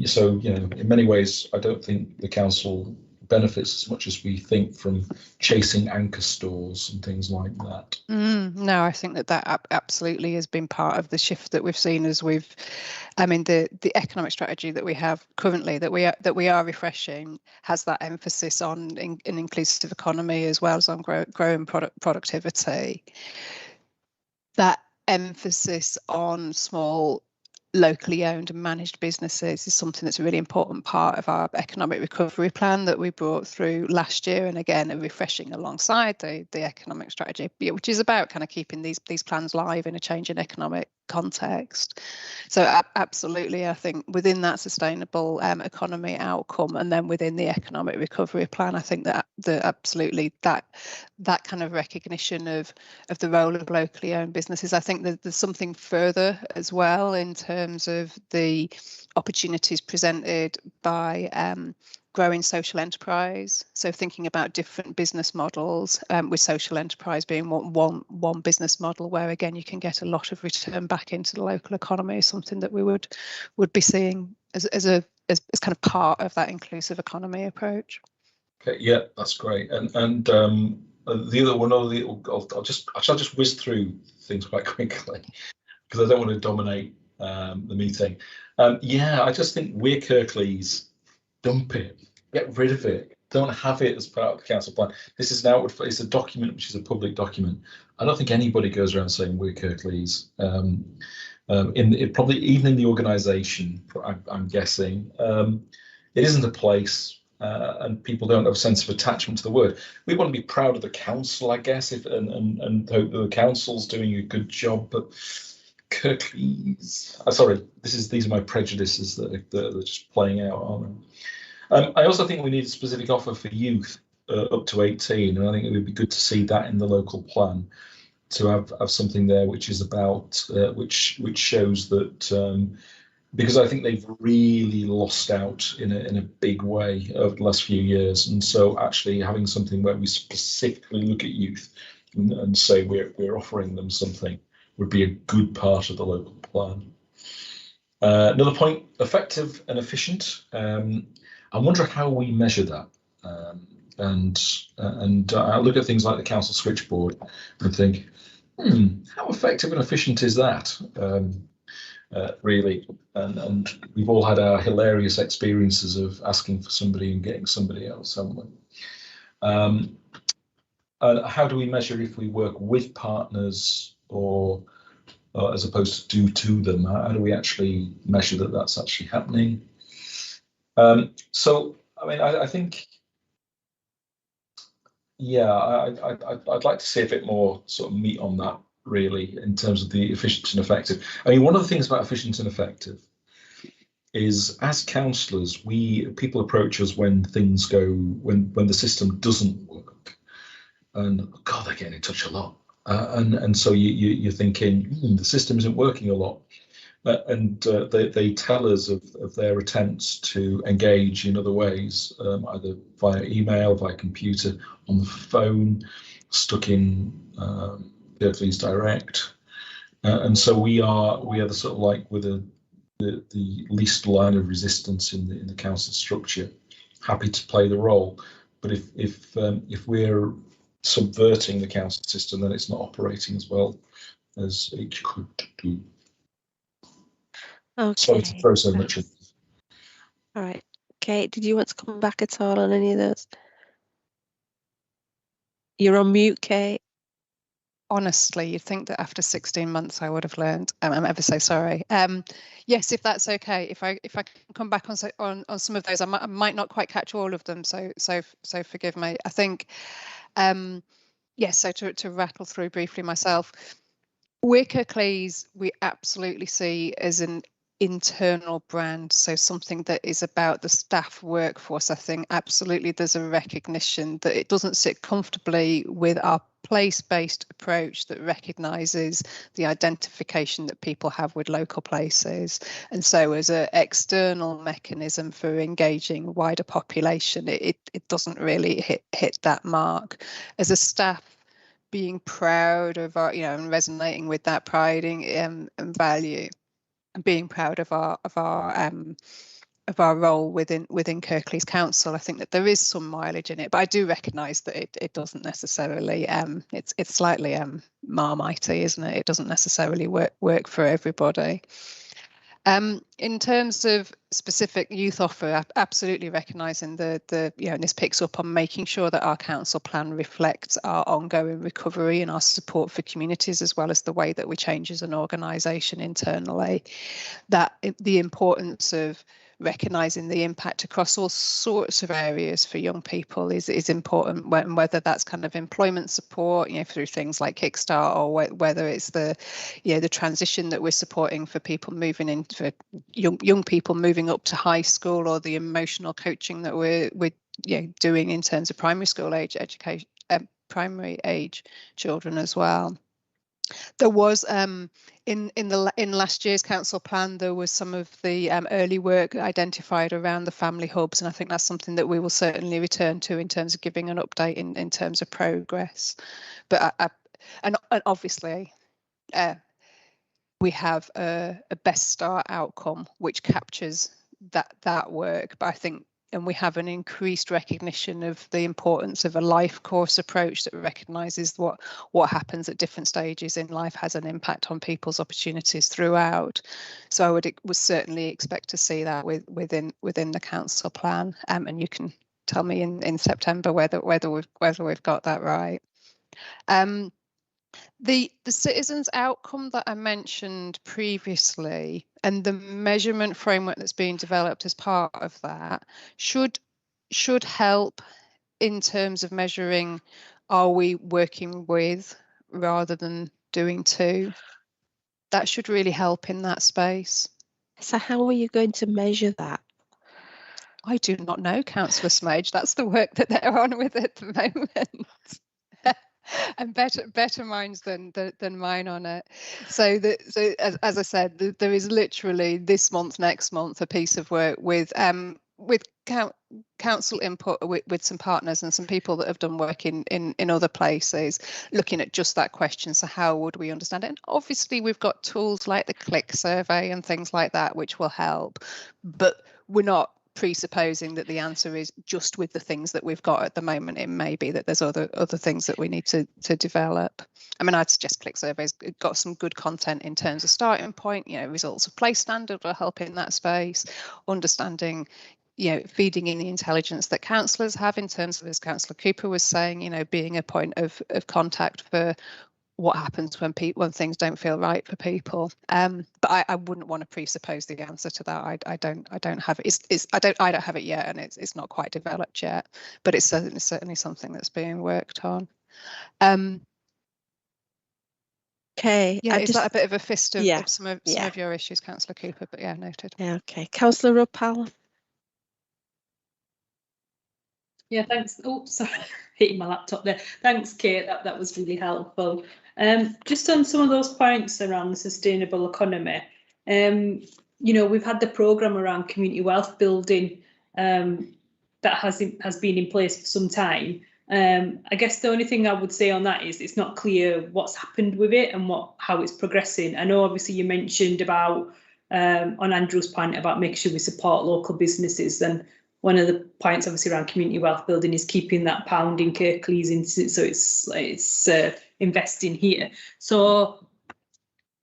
So, in many ways, I don't think the council benefits as much as we think from chasing anchor stores and things like that. No, I think that absolutely has been part of the shift that we've seen as the economic strategy that we have currently, that we are refreshing, has that emphasis on an inclusive economy as well as on growing productivity. That emphasis on small, locally owned and managed businesses is something that's a really important part of our economic recovery plan that we brought through last year, and again refreshing alongside the economic strategy, which is about kind of keeping these plans live in a changing economic context. So absolutely, I think within that sustainable economy outcome, and then within the economic recovery plan, I think that absolutely that kind of recognition of the role of locally owned businesses. I think that there's something further as well in terms of the opportunities presented by growing social enterprise. So thinking about different business models, with social enterprise being one business model where again you can get a lot of return back into the local economy, is something that we would be seeing as kind of part of that inclusive economy approach. Okay, yeah, that's great. And the other one, I'll just whiz through things quite quickly because I don't want to dominate the meeting. Yeah, I just think we're Kirklees. Dump it, get rid of it, don't have it as part of the council plan. This is now, it's a document which is a public document. I don't think anybody goes around saying we're Kirklees. Probably even in the organisation, I'm guessing, it isn't a place, and people don't have a sense of attachment to the word. We want to be proud of the council, I guess, and hope that the council's doing a good job, but Kirklees. Sorry, these are my prejudices that are just playing out, aren't they? I also think we need a specific offer for youth up to 18, and I think it would be good to see that in the local plan, to have something there which is about which shows that, because I think they've really lost out in a big way over the last few years, and so actually having something where we specifically look at youth and say we're offering them something would be a good part of the local plan. Another point: effective and efficient. I wonder how we measure that. And I look at things like the council switchboard and think, how effective and efficient is that? Really, and we've all had our hilarious experiences of asking for somebody and getting somebody else, haven't we? How do we measure if we work with partners or as opposed to them? How do we actually measure that that's actually happening? So, I mean, I think, yeah, I'd like to see a bit more sort of meat on that, really, in terms of the efficient and effective. I mean, one of the things about efficient and effective is, as counsellors, people approach us when things go, when the system doesn't work, and God, they get in touch a lot, and so you're thinking the system isn't working a lot, and they tell us of their attempts to engage in other ways, either via email, via computer, on the phone, stuck in Kirklees Direct, and so we are the sort of like with the least line of resistance in the council structure, happy to play the role. But if we're subverting the council system, then it's not operating as well as it could do. Okay. Sorry to throw so much in. All right. Kate, did you want to come back at all on any of those? You're on mute, Kate. Honestly, you'd think that after 16 months I would have learned. I'm ever so sorry. Yes, if that's okay, if I can come back on some of those, I might not quite catch all of them. So forgive me. I think, yes. So to rattle through briefly myself, Kirklees we absolutely see as an internal brand, so something that is about the staff workforce. I think absolutely there's a recognition that it doesn't sit comfortably with our place-based approach that recognises the identification that people have with local places, and so as an external mechanism for engaging a wider population, it doesn't really hit that mark. As a staff, being proud of our, and resonating with that pride and value, and being proud of our role within Kirklees Council. I think that there is some mileage in it, but I do recognise that it doesn't necessarily it's slightly marmitey, isn't it? It doesn't necessarily work for everybody. In terms of specific youth offer, absolutely recognising and this picks up on making sure that our council plan reflects our ongoing recovery and our support for communities, as well as the way that we change as an organisation internally. That the importance of recognising the impact across all sorts of areas for young people is important, whether that's kind of employment support, through things like Kickstart, or whether it's the transition that we're supporting for people moving in, for young people moving up to high school, or the emotional coaching that we're doing in terms of primary school age education, primary age children as well. There was in last year's council plan, there was some of the early work identified around the family hubs, and I think that's something that we will certainly return to in terms of giving an update in terms of progress. But and obviously we have a best start outcome which captures that work, but I think, and we have an increased recognition of the importance of a life course approach that recognises what happens at different stages in life has an impact on people's opportunities throughout. So I would certainly expect to see that within the council plan, and you can tell me in September whether we've got that right. The citizens outcome that I mentioned previously, and the measurement framework that's being developed as part of that, should help in terms of measuring, are we working with rather than doing to? that should really help in that space. So how are you going to measure that? I do not know, Councillor Smage. That's the work that they're on with at the moment. And better minds than mine on it. So as I said, there is literally this month, next month, a piece of work with council input with some partners and some people that have done work in other places, looking at just that question. So how would we understand it? And obviously we've got tools like the click survey and things like that, which will help, but we're not presupposing that the answer is just with the things that we've got at the moment. It may be that there's other things that we need to develop. I mean, I'd suggest click surveys got some good content in terms of starting point, results of place standard will help in that space, understanding, feeding in the intelligence that councillors have in terms of, as Councillor Cooper was saying, being a point of contact for what happens when things don't feel right for people. But I wouldn't want to presuppose the answer to that. I don't have it. I don't have it yet, and it's not quite developed yet. But it's certainly something that's being worked on. Okay. Yeah, is that a bit of a fist of, yeah, some of your issues, Councillor Cooper? But yeah, noted. Yeah. Okay. Councillor Ruppal. Yeah, thanks. Oh, sorry, hitting my laptop there. Thanks, Kate. That was really helpful. Just on some of those points around the sustainable economy, we've had the programme around community wealth building that has been in place for some time. I guess the only thing I would say on that is it's not clear what's happened with it and how it's progressing. I know obviously you mentioned about on Andrew's point about making sure we support local businesses, and one of the points obviously around community wealth building is keeping that pound in Kirklees into, so it's investing here. So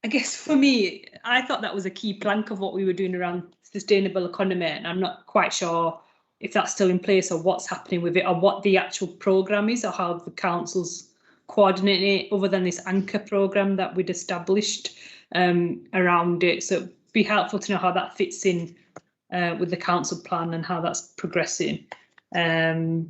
I guess for me, I thought that was a key plank of what we were doing around sustainable economy, and I'm not quite sure if that's still in place or what's happening with it or what the actual programme is or how the councils coordinate it, other than this anchor programme that we'd established around it. So it'd be helpful to know how that fits in with the council plan and how that's progressing. And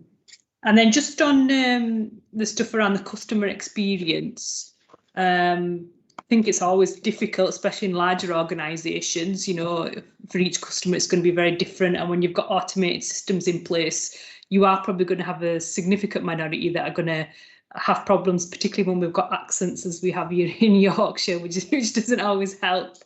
then just on the stuff around the customer experience, I think it's always difficult, especially in larger organisations. For each customer, it's going to be very different. And when you've got automated systems in place, you are probably going to have a significant minority that are going to have problems, particularly when we've got accents as we have here in Yorkshire, which doesn't always help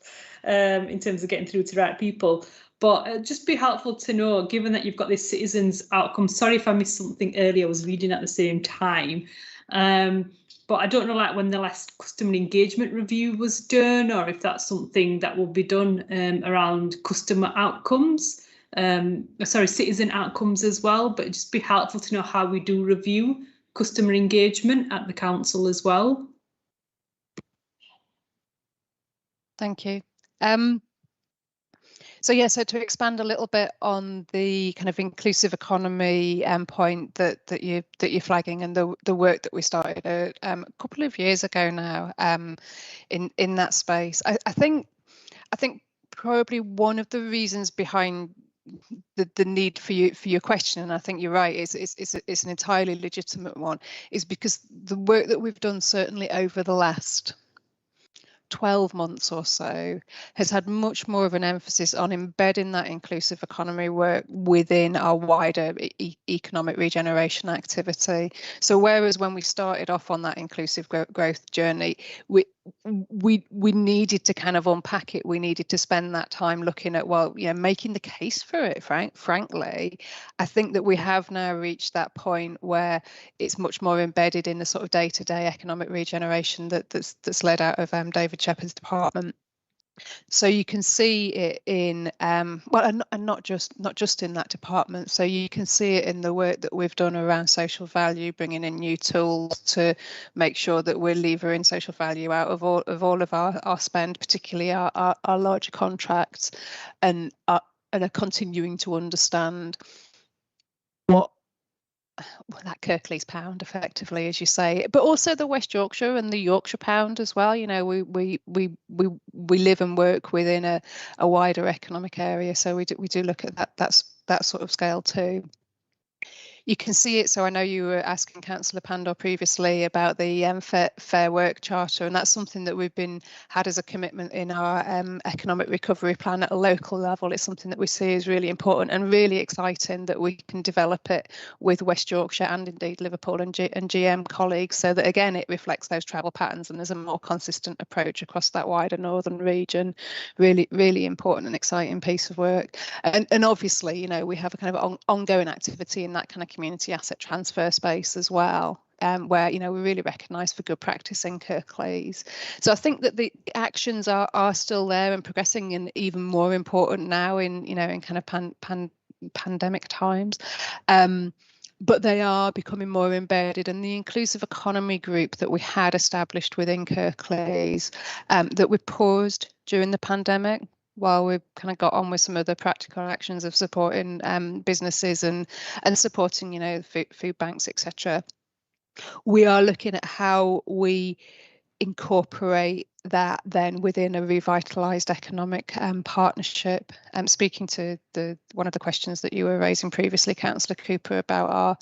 in terms of getting through to the right people. But just be helpful to know, given that you've got this citizens outcome. Sorry if I missed something earlier, I was reading at the same time. But I don't know, like when the last customer engagement review was done, or if that's something that will be done around customer outcomes, citizen outcomes as well. But it'd just be helpful to know how we do review customer engagement at the council as well. Thank you. So to expand a little bit on the kind of inclusive economy point that you're flagging, and the work that we started a couple of years ago now in that space, I think probably one of the reasons behind the need for your question, and I think you're right, it's an entirely legitimate one, is because the work that we've done certainly over the last 12 months or so has had much more of an emphasis on embedding that inclusive economy work within our wider economic regeneration activity. So whereas when we started off on that inclusive growth journey, we needed to kind of unpack it. We needed to spend that time looking at, making the case for it, frankly. I think that we have now reached that point where it's much more embedded in the sort of day-to-day economic regeneration that's led out of David Shepherd's department. So you can see it in and not just in that department. So you can see it in the work that we've done around social value, bringing in new tools to make sure that we're levering social value out of all of our spend, particularly our larger contracts, and are continuing to understand what that Kirklees pound, effectively, as you say, but also the West Yorkshire and the Yorkshire pound as well. We live and work within a wider economic area, so we do look at that sort of scale too. you can see it. So I know you were asking Councillor Pandor previously about the Fair Work Charter, and that's something that we've had as a commitment in our economic recovery plan at a local level. It's something that we see as really important and really exciting that we can develop it with West Yorkshire and indeed Liverpool and GM colleagues, so that again it reflects those travel patterns and there's a more consistent approach across that wider northern region. Really important and exciting piece of work. And obviously, you know, we have a kind of ongoing activity in that kind of community asset transfer space as well, where, you know, we're really recognised for good practice in Kirklees. So I think that the actions are still there and progressing, and even more important now in, you know, in kind of pandemic times. But they are becoming more embedded, and the inclusive economy group that we had established within Kirklees, that we paused during the pandemic while we kind of got on with some of the practical actions of supporting businesses and supporting, you know, food banks, etc. We are looking at how we incorporate that then within a revitalised economic partnership. Speaking to one of the questions that you were raising previously, Councillor Cooper, about our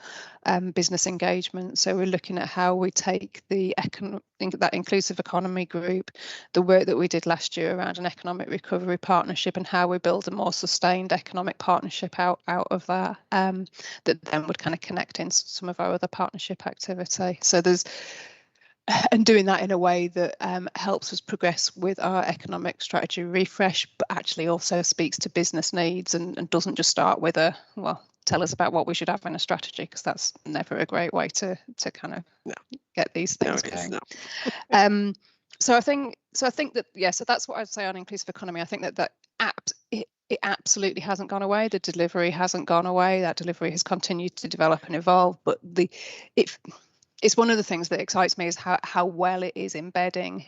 business engagement. So we're looking at how we take that inclusive economy group, the work that we did last year around an economic recovery partnership, and how we build a more sustained economic partnership out of that, that then would kind of connect into some of our other partnership activity. So and doing that in a way that helps us progress with our economic strategy refresh, but actually also speaks to business needs and doesn't just start with tell us about what we should have in a strategy, because that's never a great way to kind of get these things going. So I think that, yeah, so that's what I'd say on inclusive economy. I think that it absolutely hasn't gone away. The delivery hasn't gone away. That delivery has continued to develop and evolve, but it's one of the things that excites me is how well it is embedding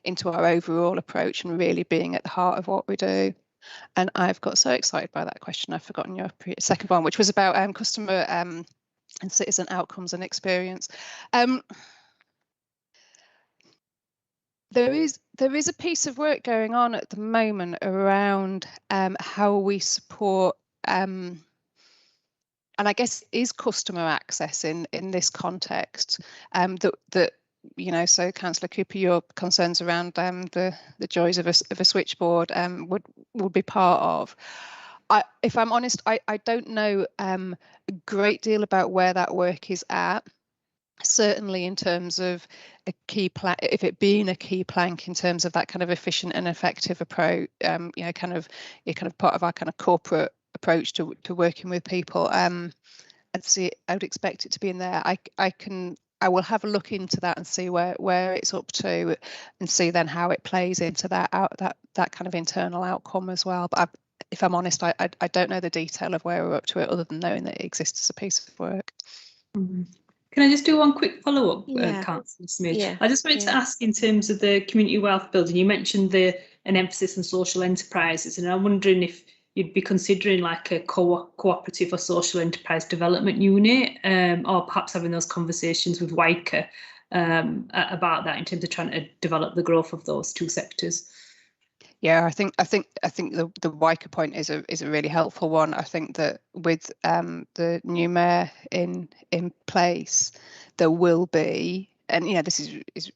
into our overall approach and really being at the heart of what we do. And I've got so excited by that question, I've forgotten your second one, which was about customer and citizen outcomes and experience. There is a piece of work going on at the moment around how we support and I guess is customer access in this context, that you know, so Councillor Cooper, your concerns around the joys of a switchboard would be part of. If I'm honest, I don't know a great deal about where that work is at. Certainly in terms of a key plank, if it being a key plank in terms of that kind of efficient and effective approach, you know, kind of part of our kind of corporate approach to working with people. I'd would expect it to be in there. I will have a look into that and see where it's up to, and see then how it plays into that kind of internal outcome as well. But if I'm honest, I don't know the detail of where we're up to it, other than knowing that it exists as a piece of work. Mm-hmm. Can I just do one quick follow-up, Councillor Smith? Yeah. I just wanted to ask, in terms of the community wealth building, you mentioned an emphasis on social enterprises, and I'm wondering if you'd be considering like a cooperative or social enterprise development unit, or perhaps having those conversations with WICA about that in terms of trying to develop the growth of those two sectors. Yeah, I think the WICA point is a really helpful one. I think that with the new mayor in place, there will be, and you know, this is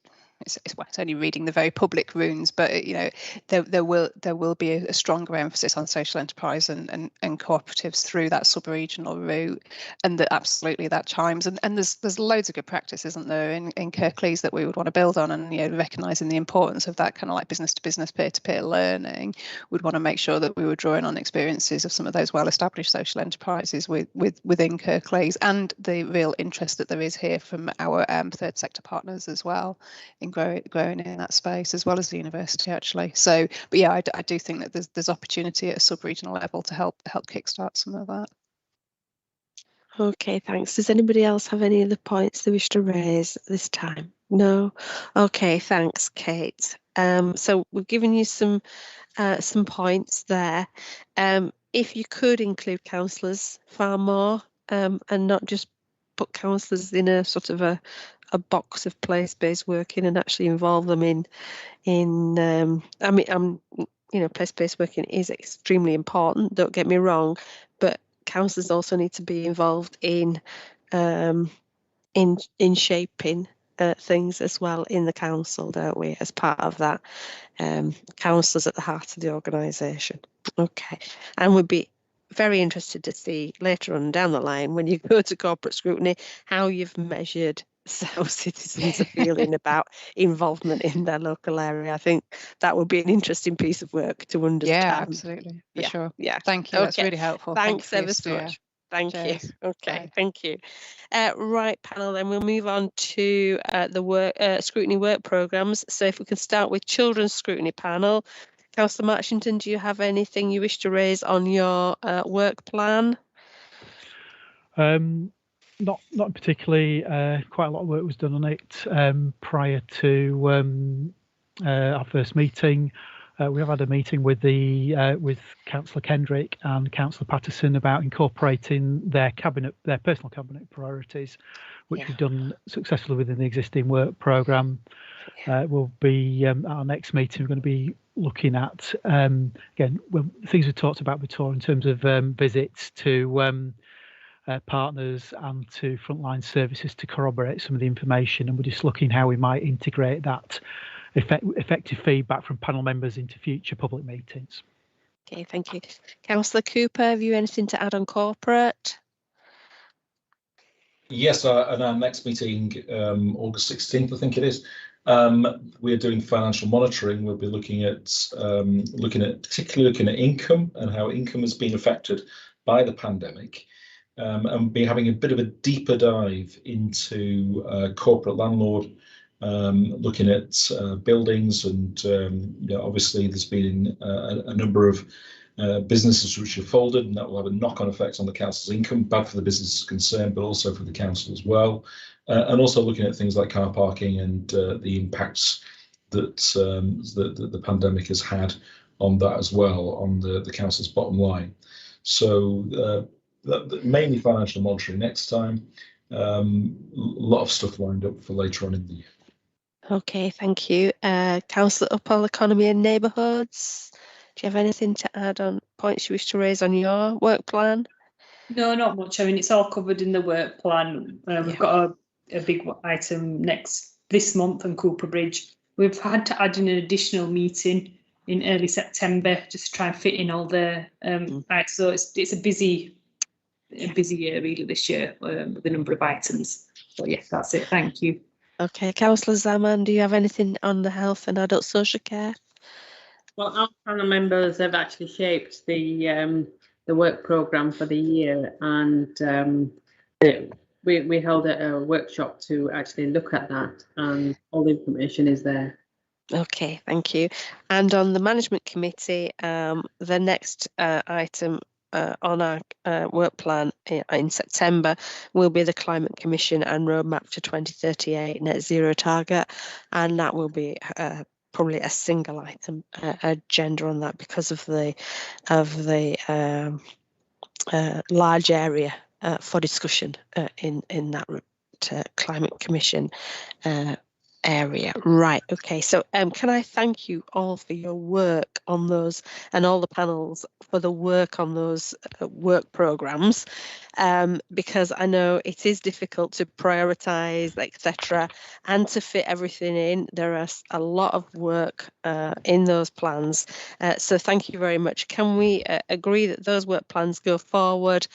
it's only reading the very public runes, but you know, there will be a stronger emphasis on social enterprise and cooperatives through that sub-regional route, and that absolutely that chimes. And there's loads of good practice, isn't there, in Kirklees that we would want to build on, and you know, recognising the importance of that kind of like business to business, peer to peer learning. We'd want to make sure that we were drawing on experiences of some of those well-established social enterprises within Kirklees, and the real interest that there is here from our third sector partners as well in growing in that space, as well as the university actually. So, but yeah, I do think that there's opportunity at a sub-regional level to help kickstart some of that. Okay, thanks. Does anybody else have any other points they wish to raise this time? No? Okay, thanks, Kate. So we've given you some points there. If you could include counsellors far more, and not just put counsellors in a sort of a box of place-based working, and actually involve them in you know, place-based working is extremely important, don't get me wrong, but councillors also need to be involved in shaping things as well in the council, don't we, as part of that. Councillors at the heart of the organisation. Okay, and we'd be very interested to see later on down the line, when you go to corporate scrutiny, how you've measured how citizens are feeling about involvement in their local area. I think that would be an interesting piece of work to understand. Yeah, absolutely, for sure. Yeah. Thank you. That's really helpful. Thanks ever so much. Thank Cheers. you. Okay, Bye. thank you. Right, panel, then we'll move on to the scrutiny work programmes. So if we can start with children's scrutiny panel. Councillor Marchington, do you have anything you wish to raise on your work plan? Not particularly. Quite a lot of work was done on it prior to our first meeting. We have had a meeting with Councillor Kendrick and Councillor Patterson about incorporating their personal cabinet priorities, which we've done successfully within the existing work programme. Will be our next meeting. We're going to be looking at again things we talked about before in terms of visits to partners and to frontline services to corroborate some of the information, and we're just looking how we might integrate that effective feedback from panel members into future public meetings. Okay, thank you. Councillor Cooper, have you anything to add on corporate? Yes, at our next meeting, August 16th, I think it is, we're doing financial monitoring. We'll be looking at particularly looking at income and how income has been affected by the pandemic, and be having a bit of a deeper dive into corporate landlord, looking at buildings, and obviously there's been a number of businesses which have folded, and that will have a knock-on effect on the council's income, bad for the business concerned, but also for the council as well. And also looking at things like car parking and the impacts that the pandemic has had on that as well, on the council's bottom line. So mainly financial monitoring next time. A lot of stuff lined up for later on in the year. Okay, thank you. Councillor Uppal, Economy and Neighbourhoods. Do you have anything to add on points you wish to raise on your work plan? No, not much. I mean, it's all covered in the work plan. We've got a big item this month on Cooper Bridge. We've had to add in an additional meeting in early September just to try and fit in all the items. So it's a busy year really this year with the number of items. So yes, that's it. Thank you. Okay, Councillor Zaman, do you have anything on the health and adult social care? Well, our panel members have actually shaped the work programme for the year, and we held a workshop to actually look at that, and all the information is there. Okay, thank you. And on the management committee, the next item on our work plan in September will be the Climate Commission and Roadmap to 2038 Net Zero target, and that will be probably a single item agenda on that because of the large area for discussion in that Climate Commission area. Right, okay, so can I thank you all for your work on those, and all the panels for the work on those work programmes, because I know it is difficult to prioritise, etc., and to fit everything in. There is a lot of work in those plans, so thank you very much. Can we agree that those work plans go forward,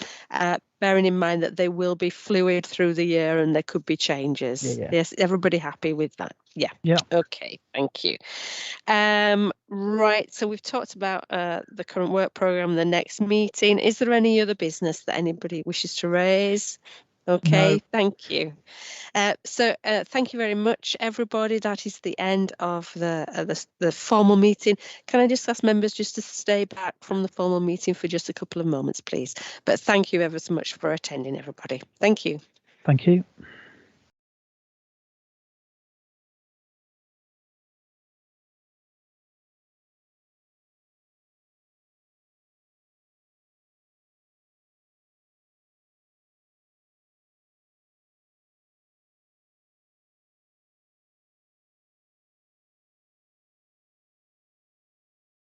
bearing in mind that they will be fluid through the year and there could be changes? Yes, everybody happy with that? Yeah. Okay, thank you. Right, so we've talked about the current work programme, the next meeting. Is there any other business that anybody wishes to raise? Okay, no. Thank you. So thank you very much, everybody. That is the end of the formal meeting. Can I just ask members just to stay back from the formal meeting for just a couple of moments, please? But thank you ever so much for attending, everybody. Thank you. Thank you.